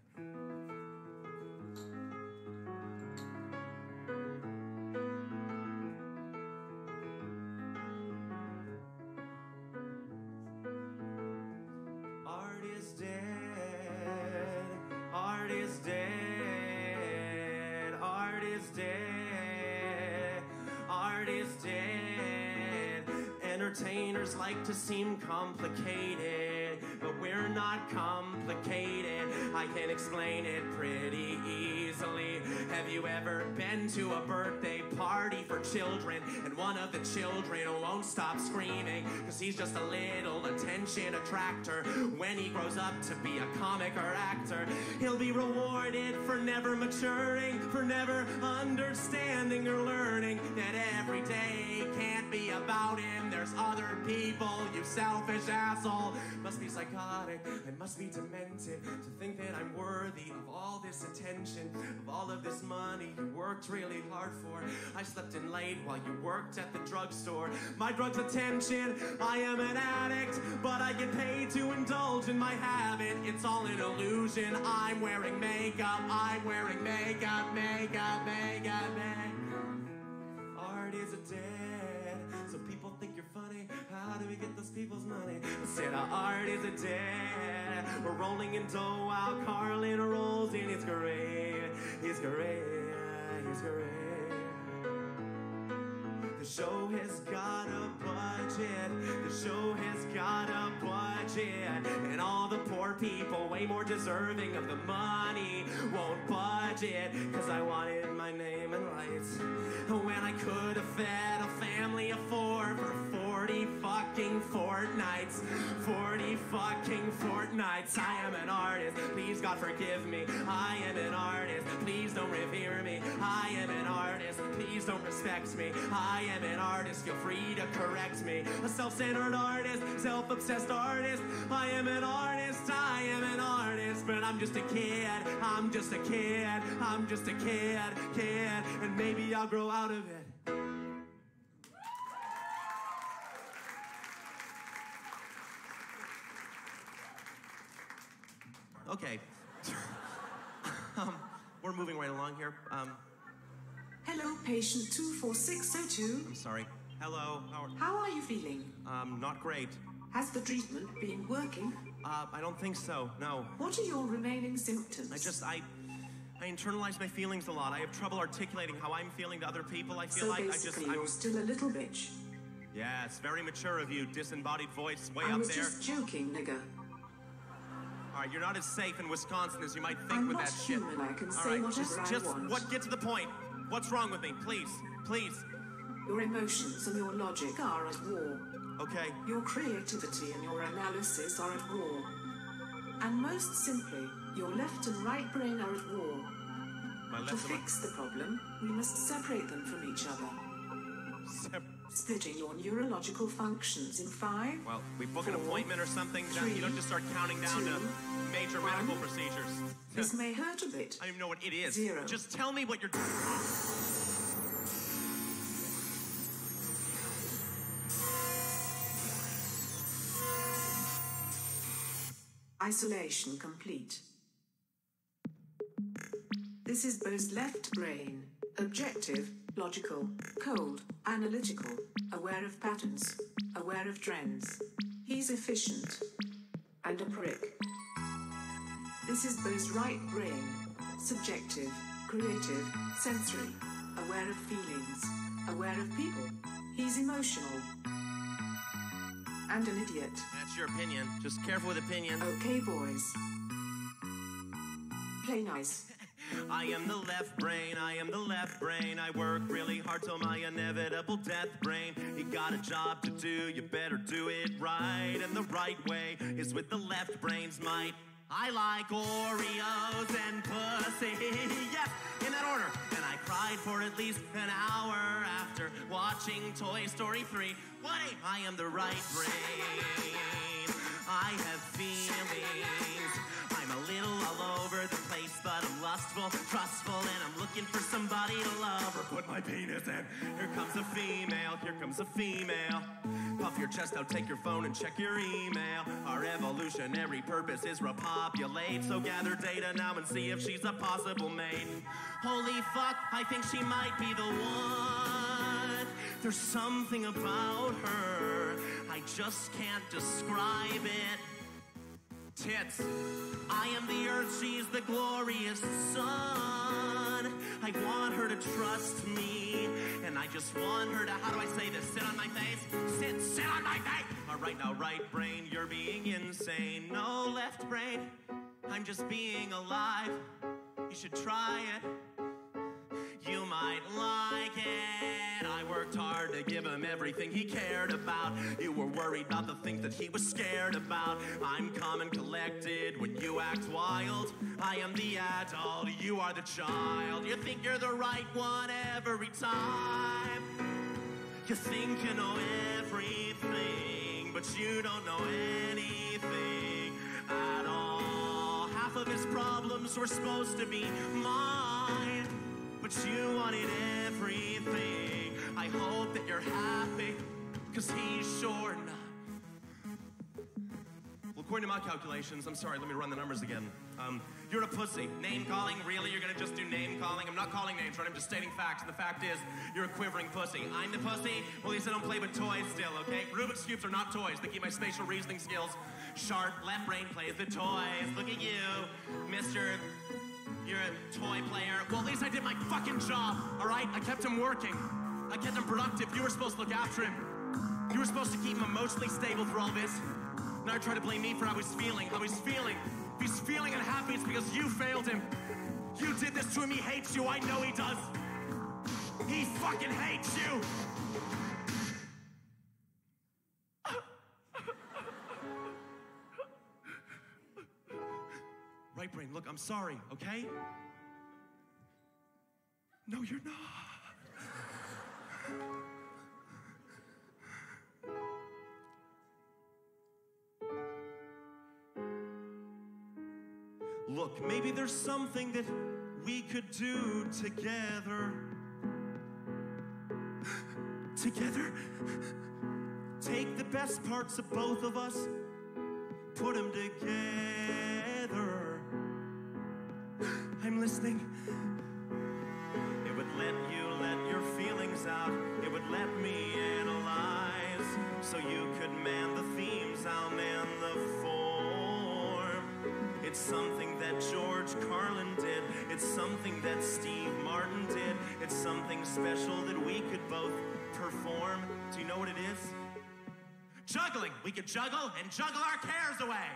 Art is dead. Art is dead. Art is dead. Art is dead. Entertainers like to seem complicated, but we're not complicated. I can explain it pretty easily. Have you ever been to a birthday party for children and one of the children won't stop screaming because he's just a little attention attractor? When he grows up to be a comic or actor, he'll be rewarded for never maturing, for never understanding or learning that every day can't be about him. There's other people, you selfish asshole. Must be psychotic, I must be demented to think that I'm worthy of all this attention, of all of this money you worked really hard for. I slept in late while you worked at the drugstore. My drug's attention, I am an addict, but I get paid to indulge in my habit. It's all an illusion. I'm wearing makeup, I'm wearing makeup, makeup, makeup, makeup. Art is dead, so people think you're funny. How do we get those people's money? Said our art is dead. We're rolling in dough while Carlin rolls in his grave. His grave, his grave. The show has got a budget. The show has got a budget. And all the poor people, way more deserving of the money, won't budget. Cause I wanted my name and rights when I could have fed a family of four for 40 fucking fortnights. 40 fucking fortnights. I am an artist, please God forgive me. I am an artist, please don't revere me. I am an artist, please don't respect me. I am an artist, feel free to correct me. A self-centered artist, self-obsessed artist. I am an artist, I am an artist. But I'm just a kid, I'm just a kid, I'm just a kid, and maybe I'll grow out of it. Okay. We're moving right along here. Hello, patient 24602. I'm sorry. Hello. How are you feeling? Not great. Has the treatment been working? I don't think so, no. What are your remaining symptoms? I internalize my feelings a lot. I have trouble articulating how I'm feeling to other people. I feel so like basically you're still a little bitch. Yeah, it's very mature of you, disembodied voice way I up was there. just joking, nigga. All right, you're not as safe in Wisconsin as you might think I'm with not that human. shit. I can All say right, whatever just I want. what? Get to the point. What's wrong with me? Please, please. Your emotions and your logic are at war. Okay. Your creativity and your analysis are at war. And most simply, your left and right brain are at war. My left To and fix the problem, we must separate them from each other. Splitting your neurological functions in 5. Well, we book an 4, appointment or something. 3, You don't just start counting down 2, to major 1. medical procedures. This may hurt a bit. I don't even know what it is. 0. Just tell me what you're doing. Isolation complete. This is Bo's left brain. Objective, logical, cold, analytical, aware of patterns, aware of trends. He's efficient. And a prick. This is Bo's right brain. Subjective, creative, sensory, aware of feelings, aware of people. He's emotional. And an idiot. That's your opinion. Just careful with opinions. Okay, boys. Play nice. I am the left brain, I am the left brain. I work really hard till my inevitable death brain. You got a job to do, you better do it right. And the right way is with the left brain's might. I like Oreos and pussy, yes, in that order. And I cried for at least an hour after watching Toy Story 3. Wait, I am the right brain. I have feelings. I'm a little all over the place, but I'm lustful, trustful, and I'm looking for somebody to love or put my penis in. Here comes a female, here comes a female. Puff your chest out, take your phone and check your email. Our evolutionary purpose is repopulate, so gather data now and see if she's a possible mate. Holy fuck, I think she might be the one. There's something about her, I just can't describe it. Tits. I am the earth, she's the glorious sun. I want her to trust me, and I just want her to, how do I say this? Sit on my face? Sit on my face! All right, now right brain, you're being insane. No left brain, I'm just being alive. You should try it. You might like it. I worked hard to give him everything he cared about. You were worried about the things that he was scared about. I'm calm and collected when you act wild. I am the adult, you are the child. You think you're the right one every time. You think you know everything, but you don't know anything at all. Half of his problems were supposed to be mine, but you wanted everything. I hope that you're happy, 'cause he's sure not. Well, according to my calculations, I'm sorry, let me run the numbers again. You're a pussy. Name calling? Really? You're gonna just do name calling? I'm not calling names, right? I'm just stating facts. And the fact is, you're a quivering pussy. I'm the pussy? Well, at least I don't play with toys still, okay? Rubik's Cubes are not toys. They keep my spatial reasoning skills sharp. Left brain plays the toys. Look at you, mister. You're a toy player. Well, at least I did my fucking job, all right? I kept him working. I kept him productive. You were supposed to look after him. You were supposed to keep him emotionally stable through all this. Now you're trying to blame me for how he's feeling. How he's feeling. If he's feeling unhappy, it's because you failed him. You did this to him. He hates you. I know he does. He fucking hates you. Right brain, look, I'm sorry, okay? No, you're not. Look, maybe there's something that we could do together. Together? Take the best parts of both of us, put them together. I'm listening. It would let you let your feelings out. It would let me analyze. So you could man the themes, I'll man the form. It's something that George Carlin did. It's something that Steve Martin did. It's something special that we could both perform. Do you know what it is? Juggling. We could juggle and juggle our cares away.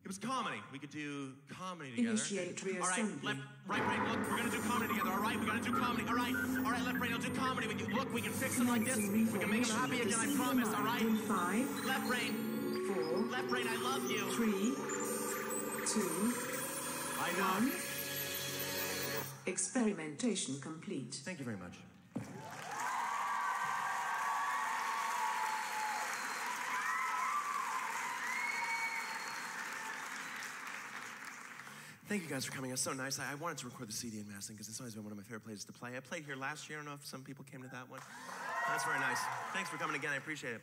It was comedy. We could do comedy together. Initiate reassembly. All right, left, right brain, look, we're gonna do comedy together, all right? We gotta do comedy, all right? All right, left brain, I'll do comedy with you. Look, we can fix them like this. We can make them happy again, I promise, all right? In 5, left brain. 4, Left brain, I love you. 3, 2, I know. 1. Experimentation complete. Thank you very much. Thank you guys for coming. It's so nice. I wanted to record the CD in Madison because it's always been one of my favorite places to play. I played here last year. I don't know if some people came to that one. That's very nice. Thanks for coming again. I appreciate it.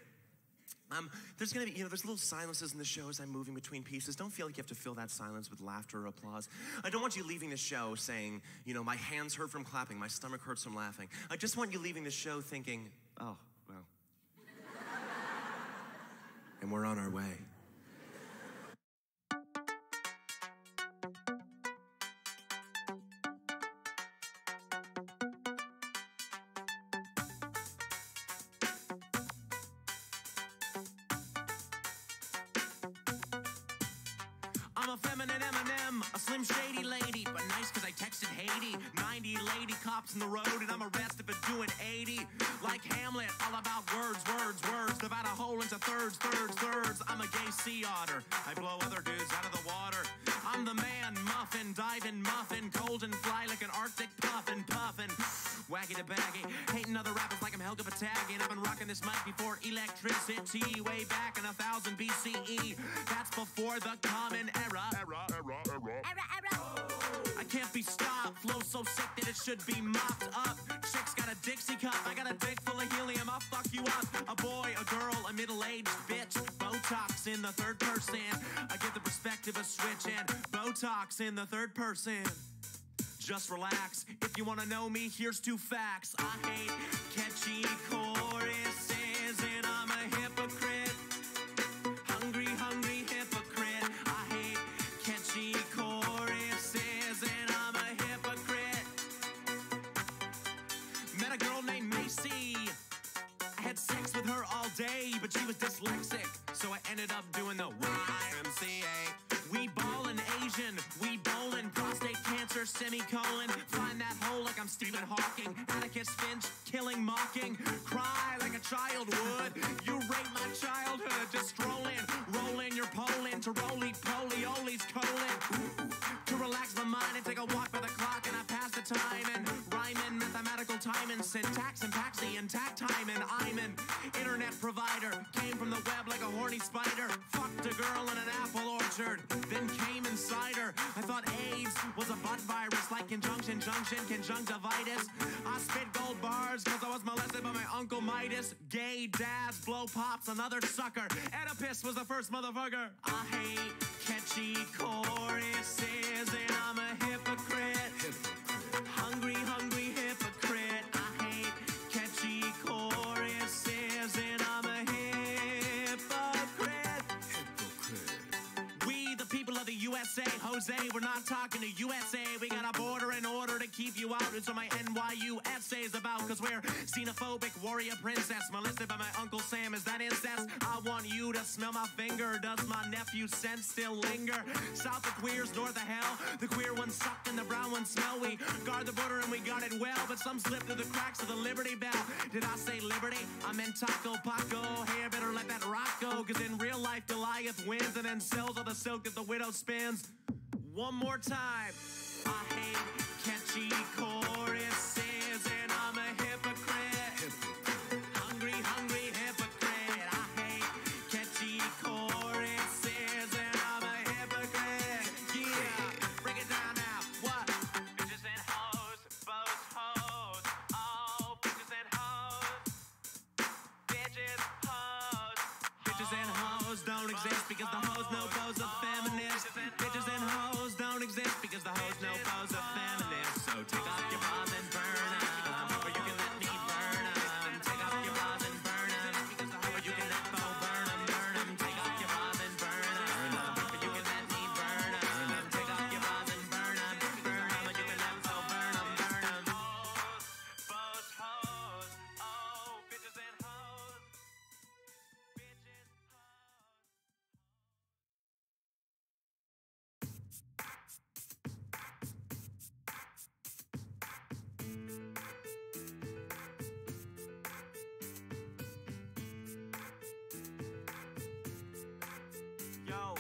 There's gonna be, there's little silences in the show as I'm moving between pieces. Don't feel like you have to fill that silence with laughter or applause. I don't want you leaving the show saying, my hands hurt from clapping, my stomach hurts from laughing. I just want you leaving the show thinking, oh, well. And we're on our way. I'm a feminine M&M, a slim shady lady, but nice cause I texted Haiti. 90 lady cops in the road and I'm arrested for doing 80. Like Hamlet, all about words, words, words. Divide a whole into thirds, thirds, thirds. I'm a gay sea otter. I blow other dudes out of the water. I'm the man, muffin, diving, muffin, cold and fly like an Arctic puffin, puffin. Wacky to baggy, hating other rappers like I'm Helga Pataggy. And I've been rocking this mic before electricity, way back in 1000 BCE. That's before the common era. I can't be stopped, flow so sick that it should be mopped up. Chick's got a Dixie cup, I got a dick full of helium, I'll fuck you up. A boy, a girl, a middle-aged bitch, Botox in the third person. I give the perspective a switch and Botox in the third person. Just relax, if you wanna know me, here's 2 facts. I hate catchy choruses and I'm a hypocrite. Hungry, hungry hypocrite. I hate catchy choruses and I'm a hypocrite. Met a girl named Macy. I had sex with her all day, but she was dyslexic, so I ended up doing the YMCA. We ballin' Asian, we bowlin', prostate cancer, semicolon. Find that hole like I'm Stephen Hawking. Atticus Finch, killing, mocking. Cry like a child would. You rape my childhood, just strolling. Rollin' your Poland to roly-poly, Oli's colon. To relax my mind. take a walk by the clock and I pass the time and rhyming, mathematical timing, syntax and paxi, intact timing. I'm an internet provider, came from the web like a horny spider. Fucked a girl in an apple orchard, then came inside her. I thought AIDS was a butt virus like conjunction, junction, conjunctivitis. I spit gold bars cause I was molested by my Uncle Midas. Gay dads, blow pops, another sucker. Oedipus was the first motherfucker. I hate catchy choruses and I'm a hypocrite. Hungry, hungry hypocrite. I hate catchy choruses and I'm a hypocrite. We, the people of the USA, Jose, we're not talking to USA. We got a border in order to keep you out. It's what my NYU essay's about. Cause we're xenophobic warrior princess molested by my Uncle Sam. Is that incest? I want you to smell my finger. Does my nephew's scent still linger? South of queers, north of hell. The queer ones suck and the brown ones smell. We guard the border and we guard it well. But some slip through the cracks of the Liberty Bell. Did I say liberty? I meant Taco Paco. Hey, I better let that rock go. Cause in real life Goliath wins and then sells all the silk that the widow spins. One more time. I hate catchy choruses and I'm a hypocrite. Hungry, hungry hypocrite. I hate catchy choruses and I'm a hypocrite. Yeah, break it down now. What? Bitches and hoes, bows, hoes. Oh, bitches and hoes. Bitches, hoes. Bitches and hoes don't exist because the hoes know bows are feminists. Bitches and hoes don't exist because the hoes know bows are feminists. So take off your bras and burn them, or you can let me burn them. Take off your bras and burn them, or you can let Bo Burnham burn them. Take off your bras and burn them, or you can let me burn them. Take off your bras and burn them, or you can let Bo Burnham burn them. Hoes, bows, hoes, oh, bitches and hoes. Bitches, hoes. Yo,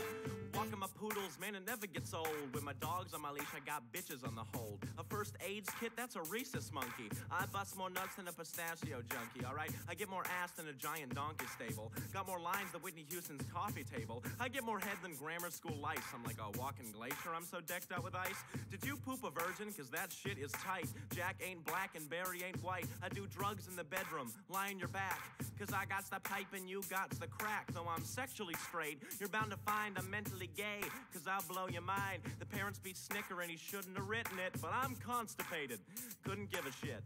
walking my poodles, man, it never gets old. With my dogs on my leash, I got bitches on the hold. A first AIDS kit, that's a rhesus monkey. I bust more nuts than a pistachio junkie, alright? I get more ass than a giant donkey stable. Got more lines than Whitney Houston's coffee table. I get more head than grammar school lice. I'm like a walking glacier, I'm so decked out with ice. Did you poop a virgin? Cause that shit is tight. Jack ain't black and Barry ain't white. I do drugs in the bedroom, lie on your back. Cause I got the pipe and you got the crack. Though I'm sexually straight, you're bound to find I'm mentally gay. Cause I'll blow your mind. The parents be snickering, he shouldn't have written it. But I'm constipated, couldn't give a shit.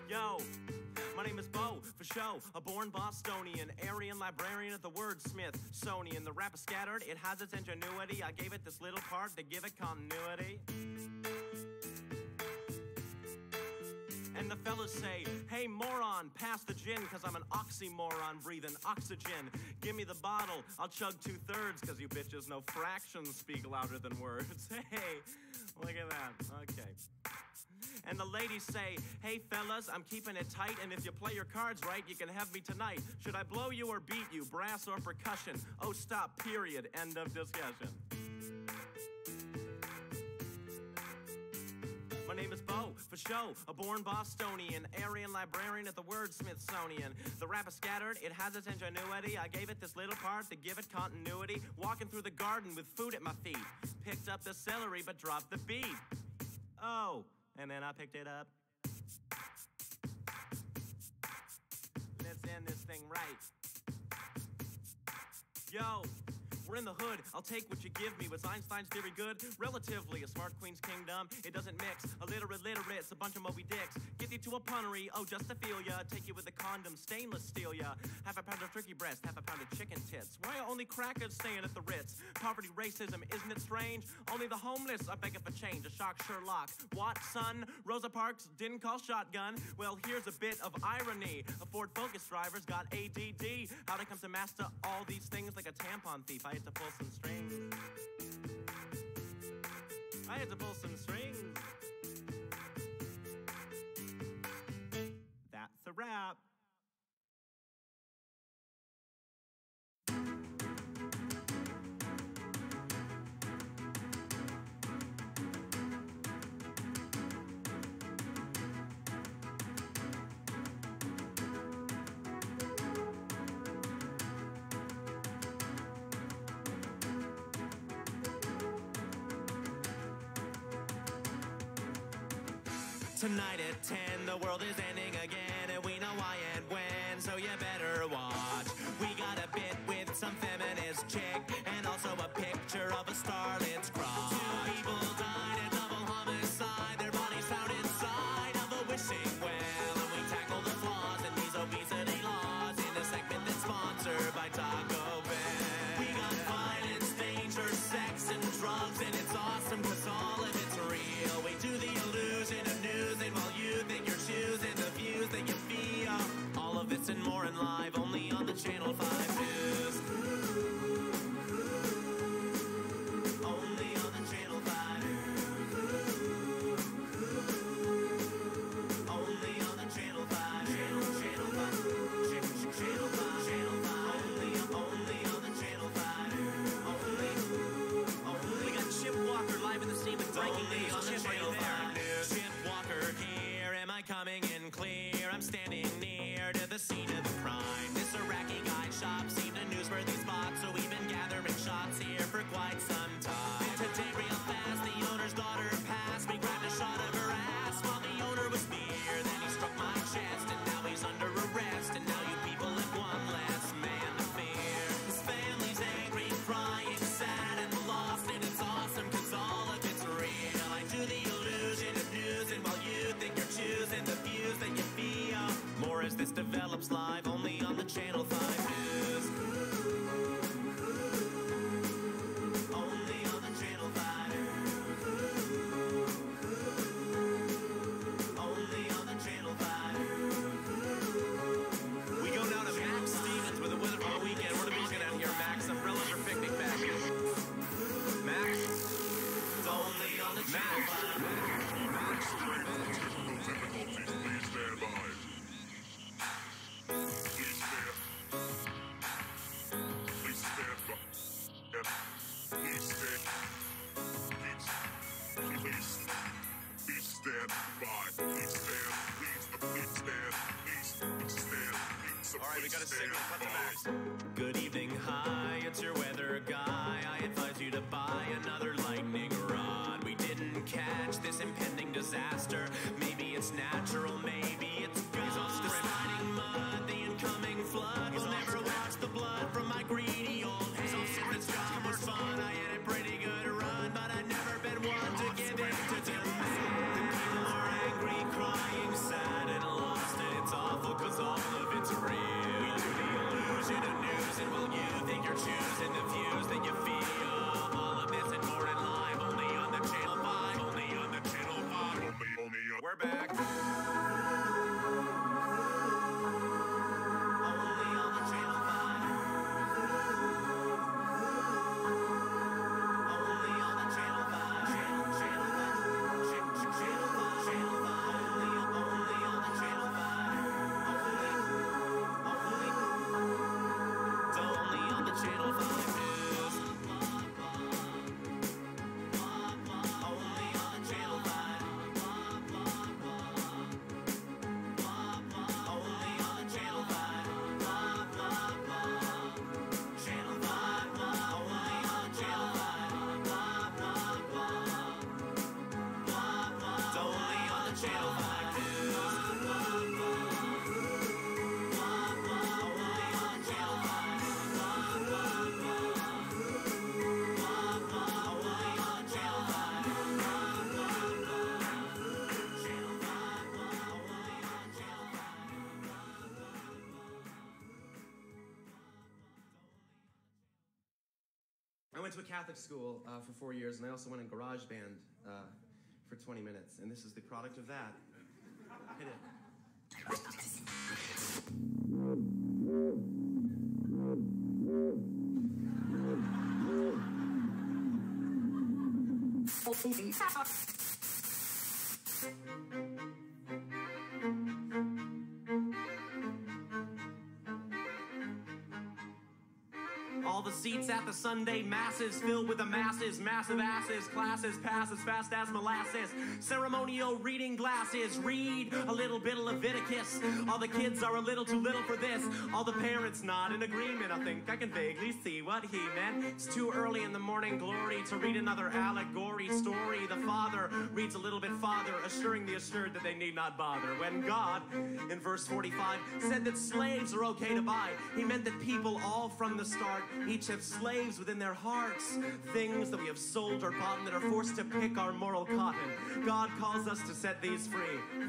Yo, my name is Bo, for show, a born Bostonian, Aryan librarian of the wordsmith-sonian. The rap is scattered, it has its ingenuity. I gave it this little part to give it continuity. And the fellas say, hey moron, pass the gin, cause I'm an oxymoron breathing oxygen. Give me the bottle, I'll chug 2/3, cause you bitches know fractions speak louder than words. Hey, look at that, okay. And the ladies say, hey fellas, I'm keeping it tight, and if you play your cards right, you can have me tonight. Should I blow you or beat you, brass or percussion? Oh, stop, period, end of discussion. My name is Bo, for show, a born Bostonian, Aryan librarian at the wordsmith-sonian. The rap is scattered, it has its ingenuity. I gave it this little part to give it continuity. Walking through the garden with food at my feet. Picked up the celery but dropped the beet. Oh, and then I picked it up. Let's end this thing right. Yo, we're in the hood, I'll take what you give me. Was Einstein's theory good? Relatively, a smart queen's kingdom, it doesn't mix. Illiterate literates, a bunch of Moby Dicks. Get you to a punnery, oh just to feel ya. Take you with a condom, stainless steel ya. Half a pound of turkey breast, half a pound of chicken tits. Why are only crackers staying at the Ritz? Poverty, racism, isn't it strange? Only the homeless are begging for change. A shock Sherlock. What, son? Rosa Parks didn't call shotgun. Well, here's a bit of irony. A Ford Focus driver's got ADD. How'd I come to master all these things like a tampon thief? I had to pull some strings. I had to pull some strings. That's a wrap. Tonight at 10, the world is ending again, and we know why and when, so you better watch. We got a bit with some feminist chick, and also a picture of a starlet's crotch. Two people died, a double homicide, their bodies found inside of a wishing well, and we tackle the flaws in these obesity laws in a segment that's sponsored by Taco Bell. We got violence, danger, sex, and drugs, and it's awesome cause all of it's real. We do the illusion of news, and while you think you're choosing the views that you feel, all of this and more in live only on the Channel 5 News. Only on the Channel 5 News. Only on the Channel 5 Channel 5 Channel 5 Channel 5 only on the Channel 5 only. We got Chip Walker live in the scene with breaking news on the Channel 5 News. Chip Walker here, am I coming in clear? I'm standing near to the scene of the crime. This Iraqi guy shop seemed a newsworthy spot, so we've been gathering shots here for quite some time. And today real fast, the owner's daughter passed. We grabbed a shot of her ass while the owner was near. Then he struck my chest, and now he's under arrest. And now you people have one less man to fear. His family's angry, crying, sad, and lost, and it's awesome cause all of it's real. I do the illusion of news, and while you think you're choosing the views that you feel, more as this develops live only on the Channel 5 News. Only on the Channel 5 News. Only on the Channel 5 News. We go down to Max Stevens with the weather for the weekend. What are we looking at here, Max? Umbrellas or picnic baskets? Max? It's only on the Channel 5 News. Please stand by. Please stand. Please stand by. Please stand. Please stand by. Please stand. Please stand. Please stand. All right, we got a signal. Cut to Max. Good evening, hi, it's your weather guy. I advise you to buy another lightning rod. We didn't catch this impending disaster. Maybe it's natural, maybe it's God. The sliding mud, the incoming flood. We'll never watch the blood from my greedy old hands. This job was fun, I had a pretty good run, but I've never been one to give in to demand. People are angry, crying, sad, and lost, and it's awful cause all of it's real. We do the illusion of news, and while you think you're choosing the views that you feel, all of this and more in live only on the Channel 5. Only on the Channel 5. We're back. Only on the Channel 5. Only on the Channel 5. Channel 5. Channel 5. Channel 5. Only on the Channel 5. It's only on the Channel 5 News. Only on the Channel 5. Only on the Channel 5. Channel 5. Only on the Channel 5. It's only on the Channel 5 News. Only on the Channel 5. Only on the Channel 5. Channel 5. Only on Channel 5. I went to a Catholic school for 4 years, and I also went in garage band for 20 minutes, and this is the product of that. Hit it. All the seats at the Sunday masses filled with the masses, massive asses, classes pass as fast as molasses. Ceremonial reading glasses, read a little bit of Leviticus. All the kids are a little too little for this. All the parents nod in agreement. I think I can vaguely see what he meant. It's too early in the morning glory to read another allegory story. The father reads a little bit farther, assuring the assured that they need not bother. When God, in verse 45, said that slaves are okay to buy, he meant that people all from the start each have slaves within their hearts, things that we have sold or bought and that are forced to pick our moral cotton. God calls us to set these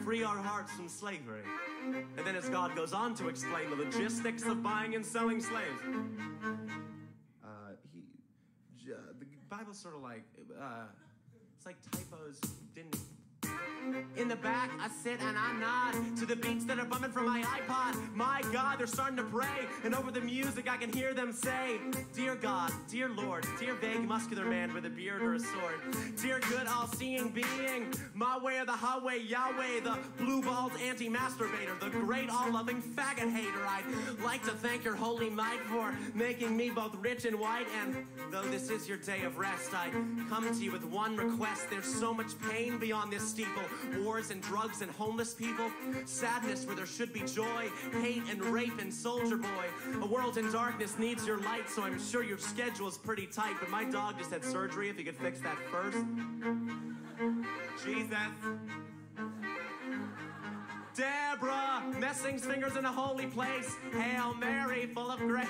free our hearts from slavery. And then as God goes on to explain the logistics of buying and selling slaves, the Bible's sort of like, it's like typos didn't. In the back, I sit and I nod to the beats that are bumming from my iPod. My God, they're starting to pray, and over the music I can hear them say, Dear God, dear Lord, dear vague muscular man with a beard or a sword, dear good all-seeing being, my way or the highway, Yahweh, the blue-balled anti-masturbator, the great all-loving faggot hater. I'd like to thank your holy might for making me both rich and white, and though this is your day of rest, I come to you with one request. There's so much pain beyond this steeple. Wars and drugs and homeless people, sadness where there should be joy, hate and rape and soldier boy. A world in darkness needs your light, so I'm sure your schedule's pretty tight, but my dog just had surgery. If you could fix that first. Jesus. Deborah, Messing's fingers in a holy place. Hail Mary, full of grace.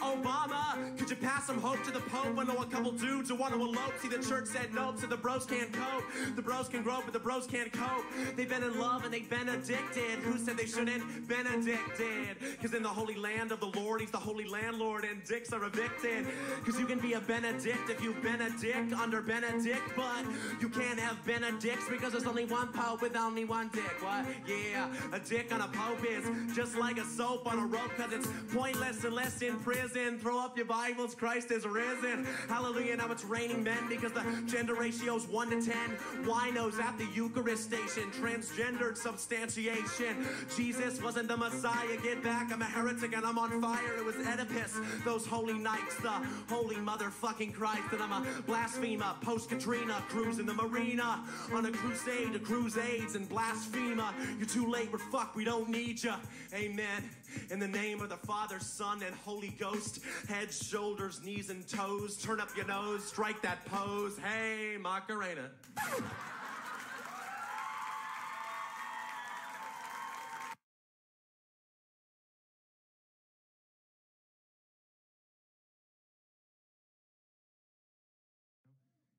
Obama, could you pass some hope to the Pope? I know a couple dudes who want to elope. See, the church said nope, so the bros can't cope. The bros can grope, but the bros can't cope. They've been in love and they've been addicted. Who said they shouldn't? Benedicted. Cause in the holy land of the Lord, he's the holy landlord, and dicks are evicted. Cause you can be a Benedict if you've been a dick under Benedict, but you can't have Benedicts because there's only one Pope with only one dick. What? Yeah, a dick on a Pope is just like a soap on a rope, cause it's pointless unless in prison. Throw up your Bibles, Christ is risen. Hallelujah, now it's raining men because the gender ratio's 1 to 10. Winos at the Eucharist station, transgendered substantiation. Jesus wasn't the Messiah, get back, I'm a heretic and I'm on fire. It was Oedipus, those holy nights, the holy motherfucking Christ. And I'm a blasphemer, post-Katrina, cruise in the marina, on a crusade to cruise AIDS and blasphemer. You're too late, we're fucked, we don't need you. Amen. In the name of the Father, Son, and Holy Ghost, heads, shoulders, knees, and toes, turn up your nose, strike that pose. Hey, Macarena. And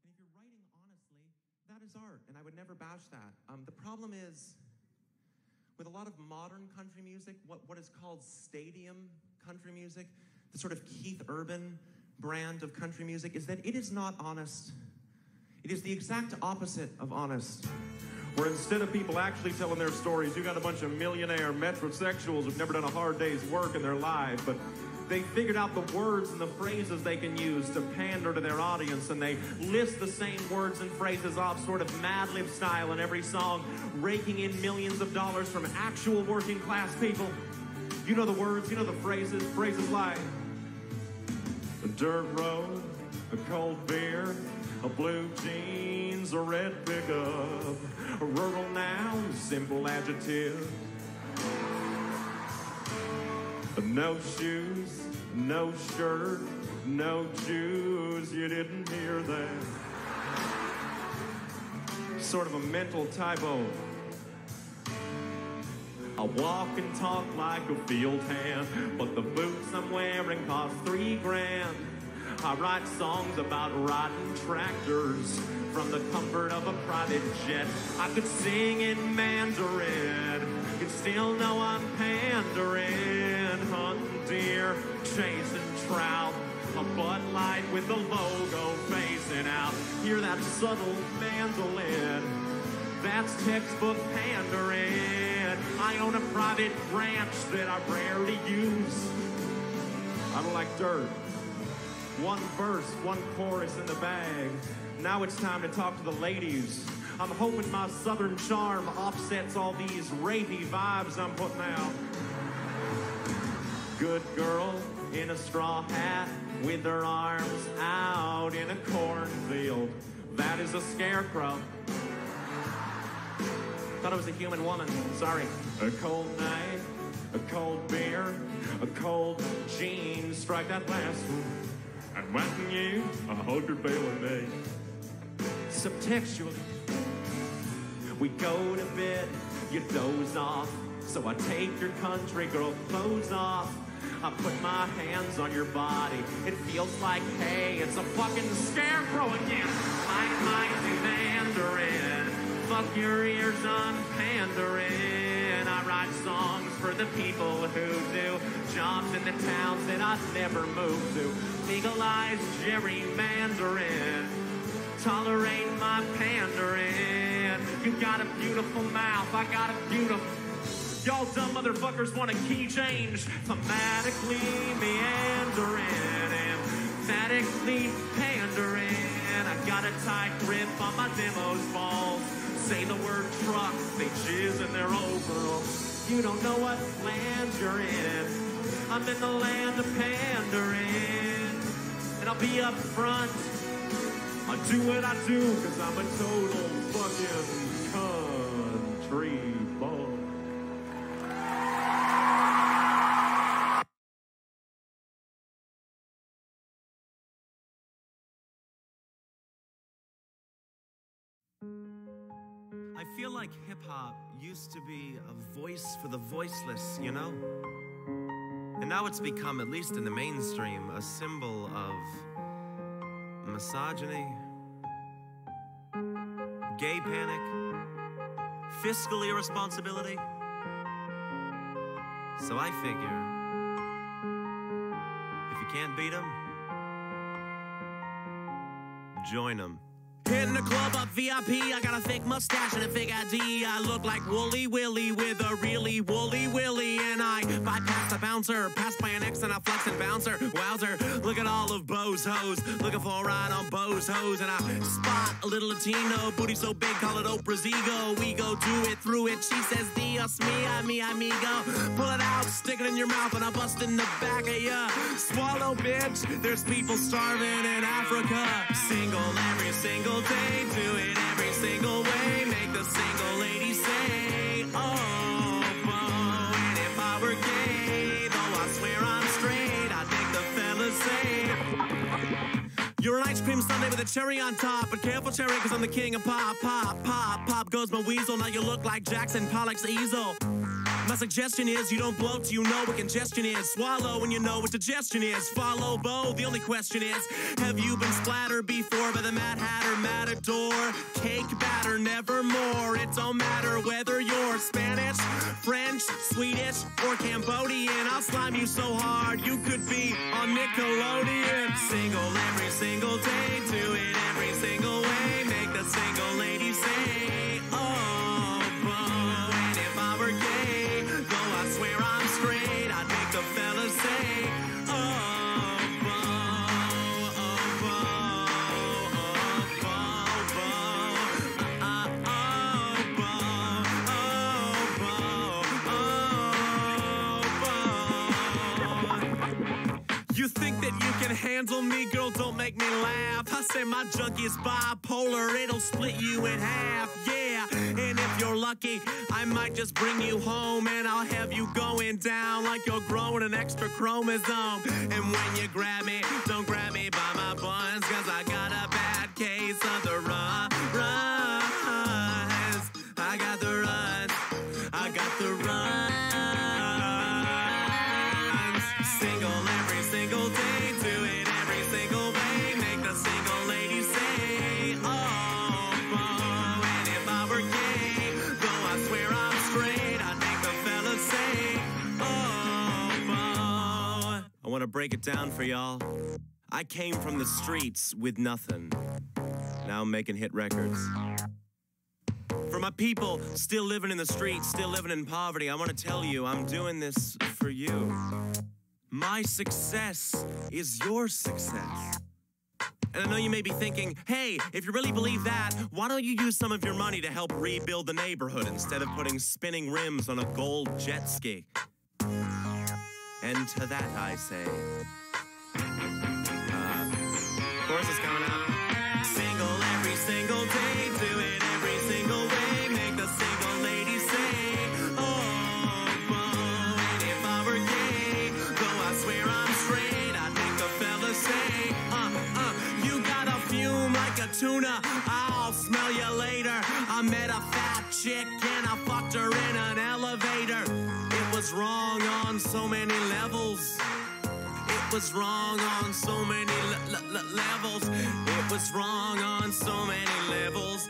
if you're writing honestly, that is art, and I would never bash that. The problem is, with a lot of modern country music, what is called stadium country music, the sort of Keith Urban brand of country music, is that it is not honest. It is the exact opposite of honest. Where instead of people actually telling their stories, you got a bunch of millionaire metrosexuals who've never done a hard day's work in their life, but they figured out the words and the phrases they can use to pander to their audience, and they list the same words and phrases off sort of Mad Lib style in every song, raking in millions of dollars from actual working class people. You know the words, you know the phrases like a dirt road, a cold beer, a blue jeans, a red pickup, a rural noun, simple adjective. No shoes, no shirt, no Jews, you didn't hear that. Sort of a mental typo. I walk and talk like a field hand, but the boots I'm wearing cost $3 grand. I write songs about riding tractors from the comfort of a private jet. I could sing in Mandarin, you'd still know I'm pandering. Hunting deer, chasing trout, a Bud Light with the logo facing out. Hear that subtle mandolin? That's textbook pandering. I own a private ranch that I rarely use. I don't like dirt. One verse, one chorus in the bag. Now it's time to talk to the ladies. I'm hoping my southern charm offsets all these rapey vibes I'm putting out. Good girl in a straw hat with her arms out in a cornfield. That is a scarecrow. Thought it was a human woman. Sorry. A cold night, a cold beer, a cold jeans. Strike that last one. I'm whacking you 100 bail a day. Subtextually, we go to bed, you doze off. So I take your country girl clothes off. I put my hands on your body. It feels like, hey, it's a fucking scarecrow again. Like Mandarin. Fuck your ears on pandering. I write songs for the people who do jobs in the towns that I've never moved to. Legalize gerrymandering. Tolerate my pandering. You got a beautiful mouth. I got a beautiful... Y'all dumb motherfuckers want a key change. Thematically meandering, emphatically pandering. I got a tight grip on my demo's balls. Say the word truck, they jizz in their overalls. You don't know what land you're in. I'm in the land of pandering. And I'll be up front. I do what I do, cause I'm a total fucking country boy. I feel like hip-hop used to be a voice for the voiceless, you know? And now it's become, at least in the mainstream, a symbol of misogyny, gay panic, fiscal irresponsibility. So I figure, if you can't beat 'em, join 'em. Hitting the club up VIP, I got a fake mustache and a fake ID. I look like Wooly Willy with a really woolly willy. And I bypass the bouncer, passed by an ex and I flex and bouncer. Wowzer, look at all of Bo's hoes, looking for a ride on Bo's hoes. And I spot a little Latino, booty so big, call it Oprah's ego. We go do it through it, she says Dios mia, mi amigo. Pull it out, stick it in your mouth and I bust in the back of ya. Swallow, bitch, there's people starving in Africa. Single every single day, do it every single way. Make the single lady say, oh, Bo. And if I were gay, though I swear I'm straight, I'd make the fellas say, you're an ice cream sundae with a cherry on top. But careful, cherry, cause I'm the king of pop, pop, pop. Pop goes my weasel, now you look like Jackson Pollock's easel. My suggestion is you don't bloat till you know what congestion is. Swallow when you know what digestion is. Follow Bo, the only question is, have you been splattered before by the Mad Hatter Matador? Cake batter, nevermore. It don't matter whether you're Spanish, French, Swedish, or Cambodian. I'll slime you so hard you could be on Nickelodeon. Single every single day, do it every single way. Make the single lady say, oh, Bo. And if I were gay, though I swear I'm straight, I'd make the fellas say, oh, Bo, oh, Bo, oh, Bo, Bo, oh, Bo, oh, Bo, oh, Bo. You think that you can handle me, girl, don't make me laugh. I say my junkie is bipolar, it'll split you in half, yeah. And if you're lucky, I might just bring you home and I'll have you going down like you're growing an extra chromosome. And when you grab me, don't grab me by my buns, cause I got a bad case of the runs. I got the runs. I got the runs. Single every single day, do it every single way. Make the single lady say, oh, Bo. And if I were gay, though I swear I'm straight, I'd make the fellas say, oh, Bo. I want to break it down for y'all. I came from the streets with nothing. Now I'm making hit records. For my people still living in the streets, still living in poverty, I want to tell you, I'm doing this for you. My success is your success. And I know you may be thinking, hey, if you really believe that, why don't you use some of your money to help rebuild the neighborhood instead of putting spinning rims on a gold jet ski? And to that I say, chorus is coming up. Single every single day, do it every single way, make the single lady say, oh, boy. And if I were gay, though I swear I'm straight, I'd make a fella say, you gotta fume like a tuna, I'll smell you later. I met a fat chick and I fucked her in an elevator. It was wrong on so many levels. It was wrong on so many levels. It was wrong on so many levels.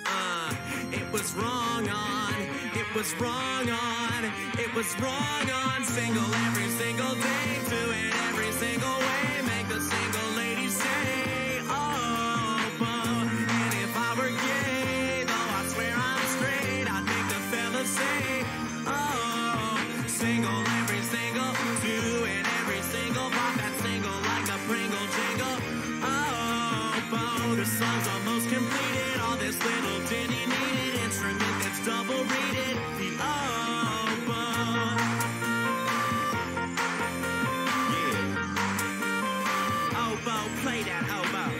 It was wrong on. It was wrong on. It was wrong on. Single every single day. Do it every single way. Make the single lady say, oh, boy. And if I were gay, though I swear I'm straight, I'd make the fella say, oh, single every single. Do it every single. Pop that single like a Pringle jingle. Oh, boy. The song's almost completed. All this little ditty needed instrument that's double reeded. Oh, boy. Yeah. Oboe, play that oboe.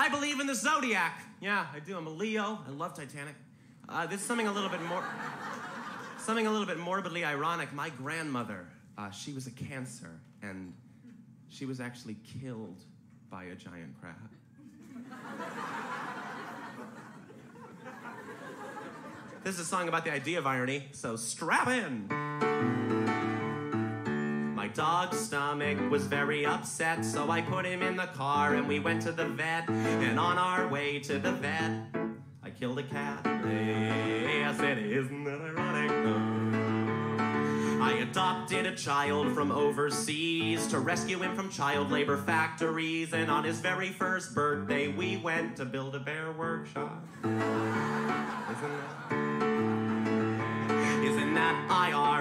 I believe in the zodiac. Yeah, I do. I'm a Leo. I love Titanic. This is something a little bit morbidly ironic. My grandmother, she was a Cancer, and she was actually killed by a giant crab. This is a song about the idea of irony, so strap in. My dog's stomach was very upset, so I put him in the car and we went to the vet. And on our way to the vet, I killed a cat. Hey, I said, isn't that ironic? I adopted a child from overseas to rescue him from child labor factories. And on his very first birthday, we went to build a bear workshop. Isn't that IRONICINORIRONIC?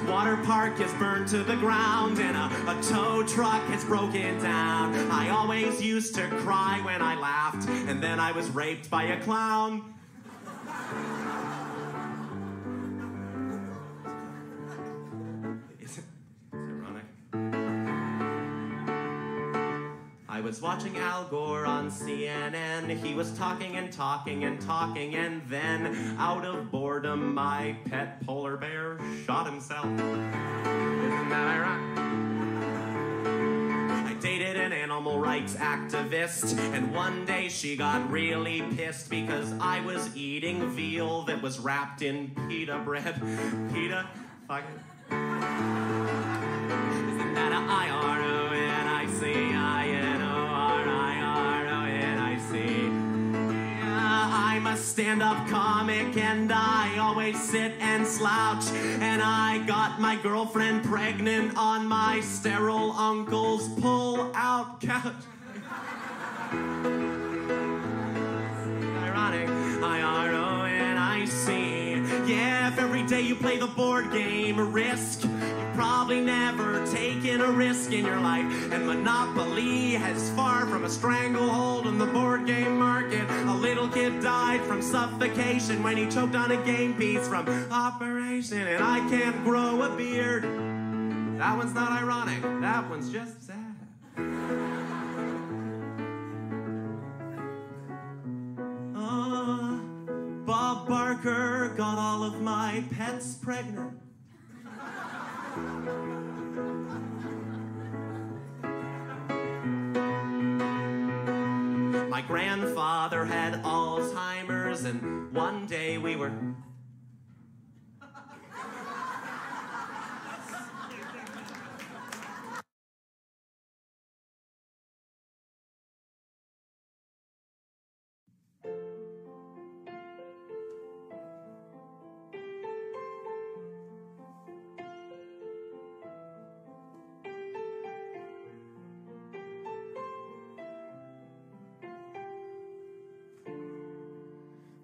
Water park is burned to the ground and a tow truck has broken down. I always used to cry when I laughed, and then I was raped by a clown. Is it ironic? I was watching Al Gore on CNN. He was talking and talking and talking, and then, out of boredom, my pet polar bear shot himself. Isn't that ironic? I dated an animal rights activist, and one day she got really pissed because I was eating veal that was wrapped in pita bread. Pita? Fucking. Isn't that an IRONICINORIRONIC? I'm a stand-up comic and I always sit and slouch, and I got my girlfriend pregnant on my sterile uncle's pull-out couch. Ironic. IRONIC. Yeah, if every day you play the board game Risk, you've probably never taken a risk in your life. And Monopoly has far from a stranglehold on the board game market. A little kid died from suffocation when he choked on a game piece from Operation. And I can't grow a beard. That one's not ironic. That one's just sad. Bob Barker got all of my pets pregnant. My grandfather had Alzheimer's, and one day we were...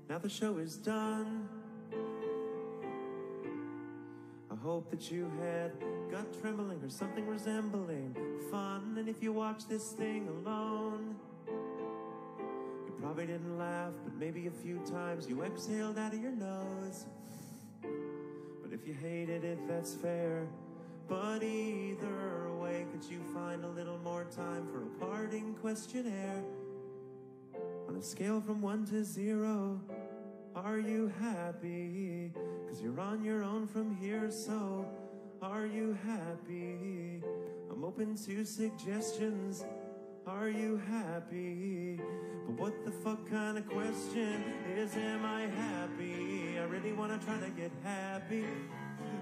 Now the show is done. I hope that you had gut trembling or something resembling fun. And if you watch this thing alone, you probably didn't laugh, but maybe a few times you exhaled out of your nose. But if you hated it, that's fair. But either way, could you find a little more time for a parting questionnaire? On a scale from 1 to 0, are you happy? 'Cause you're on your own from here, so are you happy? I'm open to suggestions. Are you happy? But what the fuck kind of question is, am I happy? I really wanna try to get happy,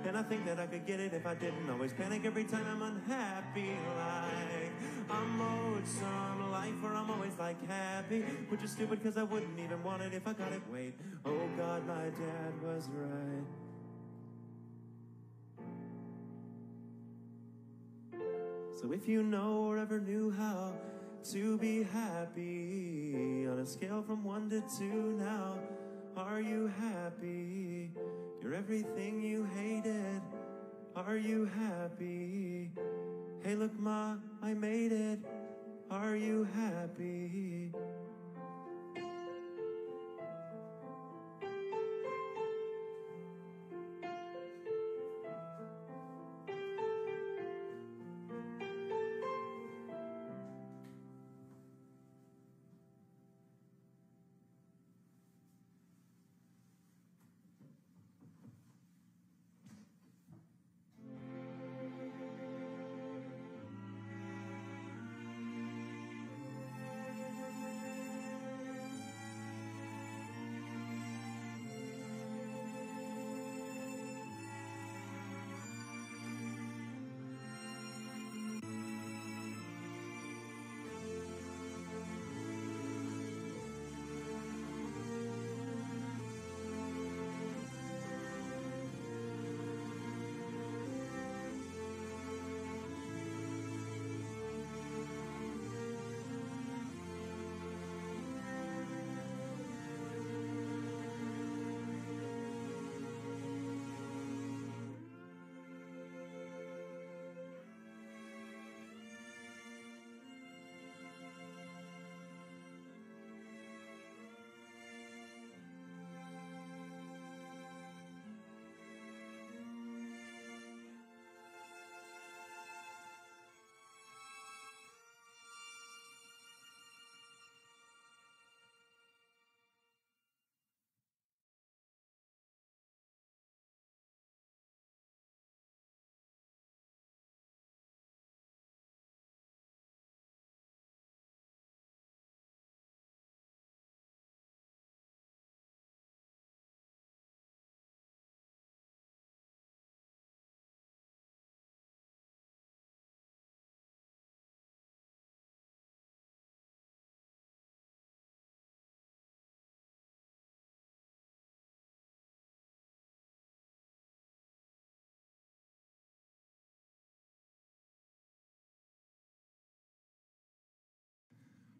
and I think that I could get it if I didn't always panic every time I'm unhappy. Like I'm owed some life where I'm always like happy, which is stupid because I wouldn't even want it if I got it. Wait, oh God, my dad was right. So if you know or ever knew how to be happy, on a scale from 1 to 2 now, are you happy? You're everything you hated. Are you happy? Hey look Ma, I made it. Are you happy?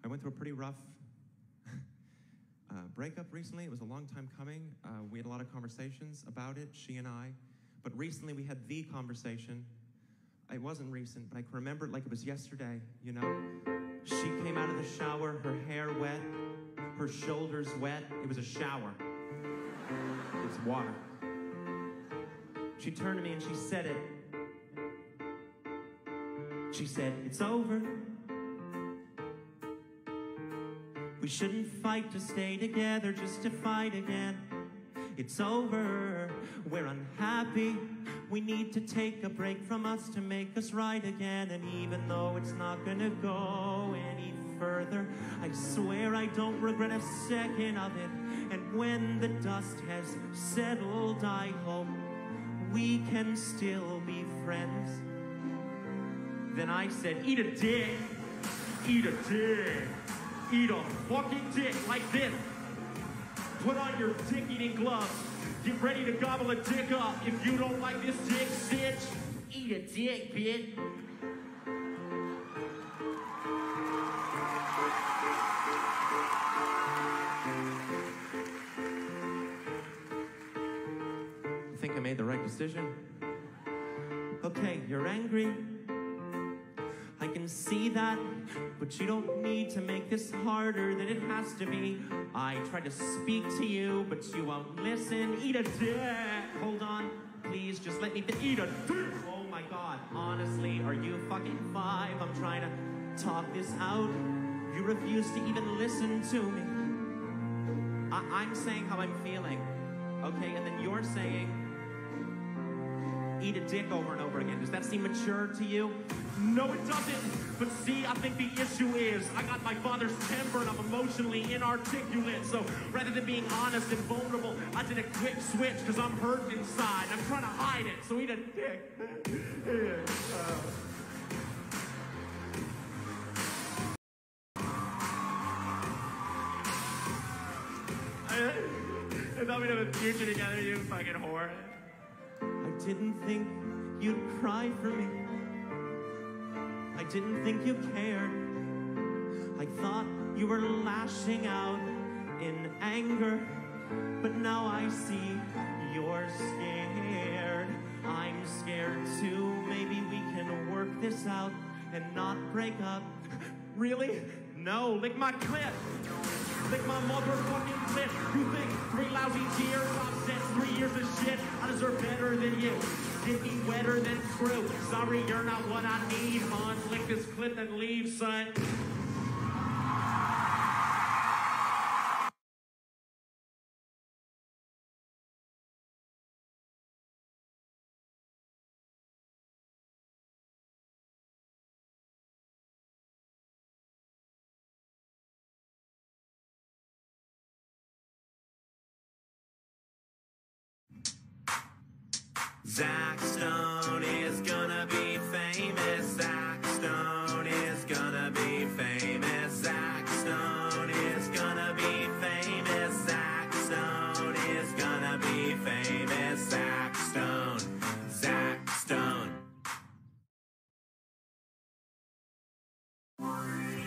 I went through a pretty rough breakup recently. It was a long time coming. We had a lot of conversations about it, she and I. But recently we had the conversation. It wasn't recent, but I can remember it like it was yesterday, you know? She came out of the shower, her hair wet, her shoulders wet. It was a shower. It was water. She turned to me and she said it. She said, "It's over. We shouldn't fight to stay together, just to fight again. It's over. We're unhappy. We need to take a break from us to make us right again. And even though it's not gonna go any further. I swear I don't regret a second of it. And when the dust has settled, I hope we can still be friends. Then I said, eat a dick. Eat a dick. Eat a fucking dick like this. Put on your dick-eating gloves. Get ready to gobble a dick up. If you don't like this dick, stitch, eat a dick, bitch. I think I made the right decision. Okay, you're angry. I can see that, but you don't need to make this harder than it has to be. I tried to speak to you, but you won't listen. Eat a dick. Hold on, please, just let me eat a dick. Oh my God, honestly, are you fucking 5? I'm trying to talk this out. You refuse to even listen to me. I'm saying how I'm feeling, okay? And then you're saying, eat a dick over and over again. Does that seem mature to you? No, it doesn't. But see, I think the issue is I got my father's temper and I'm emotionally inarticulate. So rather than being honest and vulnerable, I did a quick switch because I'm hurt inside. I'm trying to hide it. So eat a dick. I thought we'd have a future together, you fucking whore. I didn't think you'd cry for me. I didn't think you cared. I thought you were lashing out in anger, but now I see you're scared. I'm scared too. Maybe we can work this out and not break up. Really? No, lick my clit. Lick my motherfucking clit. You think 3 lousy years offsets 3 years of shit? I deserve better than you. Get me wetter than screw. Sorry, you're not what I need, hon. Lick this clit and leave, son. Zach Stone is gonna be famous. Zach Stone is gonna be famous. Zach Stone is gonna be famous. Zach Stone is gonna be famous. Zach Stone. Zach Stone.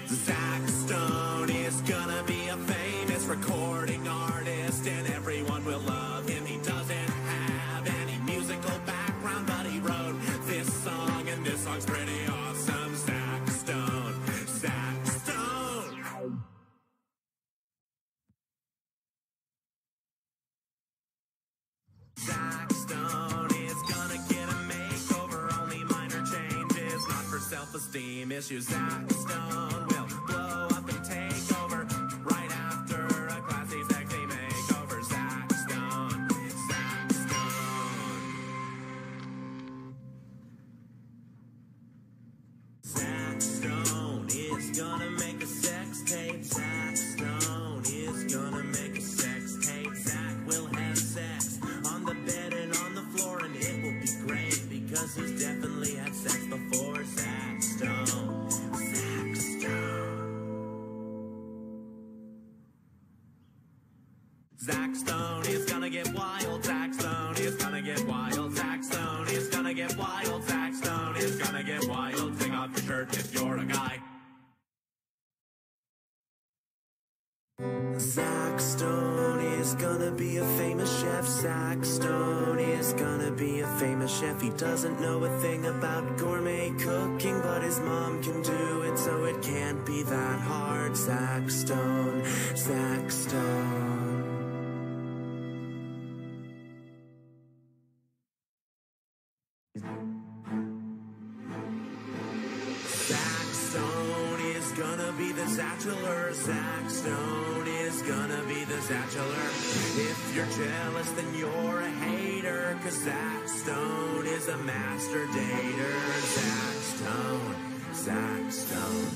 Zach Stone is gonna be a famous recording artist, and everyone will love him. He doesn't have any musical background, but he wrote this song, and this song's pretty awesome. Zach Stone. Zach Stone. Zach Stone is gonna get a makeover, only minor changes, not for self-esteem issues. Zach Stone will blow up and take over right after a classy sexy makeover. Zach Stone. Zach Stone. Zach Stone is gonna make a sex tape. Zach Stone is gonna make a sex tape. Zach will have sex on the bed and on the floor, and it will be great because he's definitely had sex before. Zach Stone. Zach Stone. Zach Stone is gonna get wild. Zach Stone is gonna get wild. Zach Stone is gonna get wild. Zach Stone is gonna get wild. Take off your shirt if you're a guy. Zach Stone is gonna be a famous chef. Zach Stone is gonna be a famous chef. He doesn't know a thing about gourmet cooking, but his mom can do it, so it can't be that hard. Zach Stone. Zach Stone. Zach Stone is gonna be the Zatcheler. Zach Stone is gonna be the Zatcheler. If you're jealous, then you're a hater, 'cause Zach Stone is a master dater. Zach Stone. Zach Stone.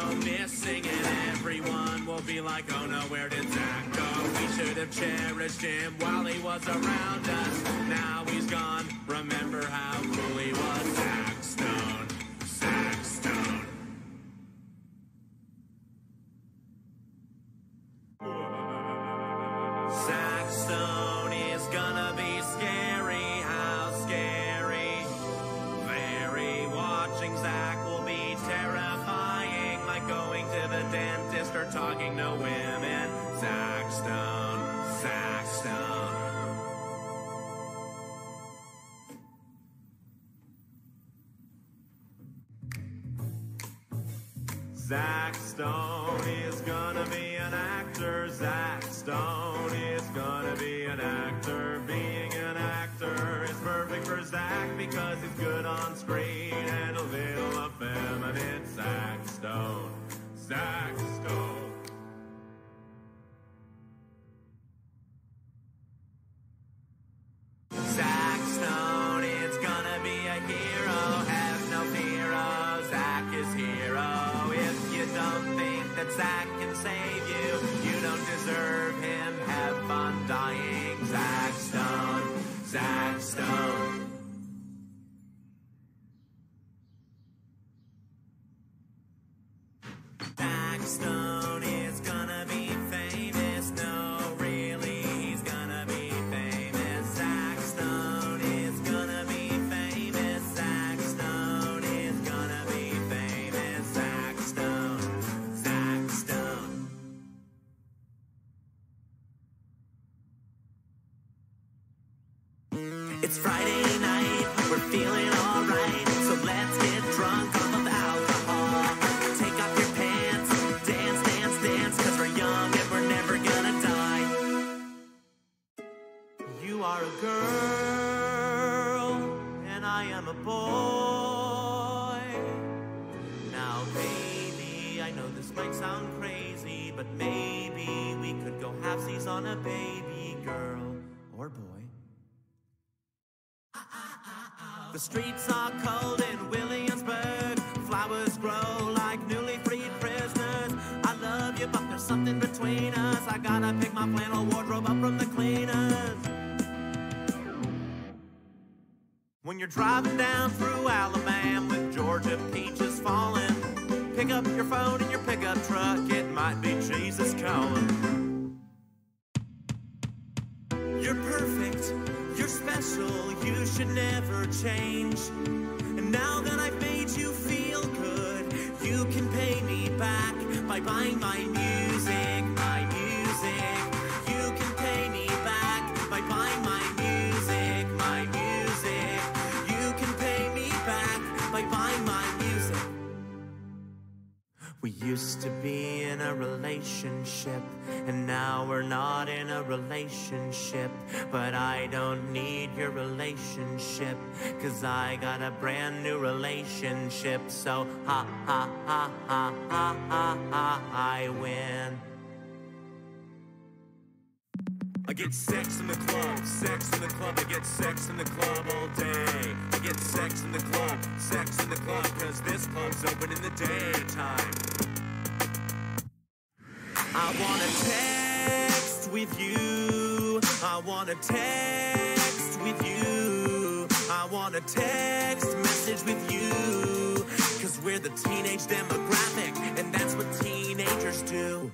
go missing, and everyone will be like, oh no, where did Zach go? We should have cherished him while he was around us. Now he's gone. Remember how cool he was? Zach Stone. Zach Stone. Zach Stone is gonna be scary. How scary? Very. Watching Zach will be terrifying, like going to the dentist or talking to women. Zach Stone. Zach Stone. Zach Stone is gonna be an actor. Zach Stone is gonna be an actor. Being an actor is perfect for Zach because he's good on screen and a little effeminate. Zach Stone. Zach Stone. Zach Stone is gonna be a hero. Have no fear, oh, Zach is hero. If you don't think that Zach can save you, you don't deserve him. Have fun dying. Zach Stone. Zach Stone. Zach Stone is gonna be famous. No, really, he's gonna be famous. Zach Stone is gonna be famous. Zach Stone is gonna be famous. Zach Stone. Zach Stone. It's Friday night, we're feeling alright, so let's get drunk off of alcohol. Take off your pants, dance, dance, dance, cause we're young and we're never gonna die. You are a girl, and I am a boy. Now baby, I know this might sound crazy, but maybe we could go halfsies on a baby girl or boy. The streets are cold in Williamsburg. Flowers grow like newly freed prisoners. I love you, but there's something between us. I gotta pick my flannel wardrobe up from the cleaners. When you're driving down through Alabama with Georgia peaches falling, pick up your phone in your pickup truck. It might be Jesus calling. You're perfect. You're special, you should never change. And now that I've made you feel good, you can pay me back by buying my music, my music. You can pay me back by buying my music, my music. You can pay me back by buying my music. We used to be in a relationship, and now we're not in a relationship. But I don't need your relationship, cause I got a brand new relationship. So ha ha ha ha ha ha ha, I win. I get sex in the club, sex in the club. I get sex in the club all day. I get sex in the club, cause this club's open in the daytime. I wanna text with you. I wanna text with you. I wanna text message with you. Cause we're the teenage demographic, and that's what teenagers do.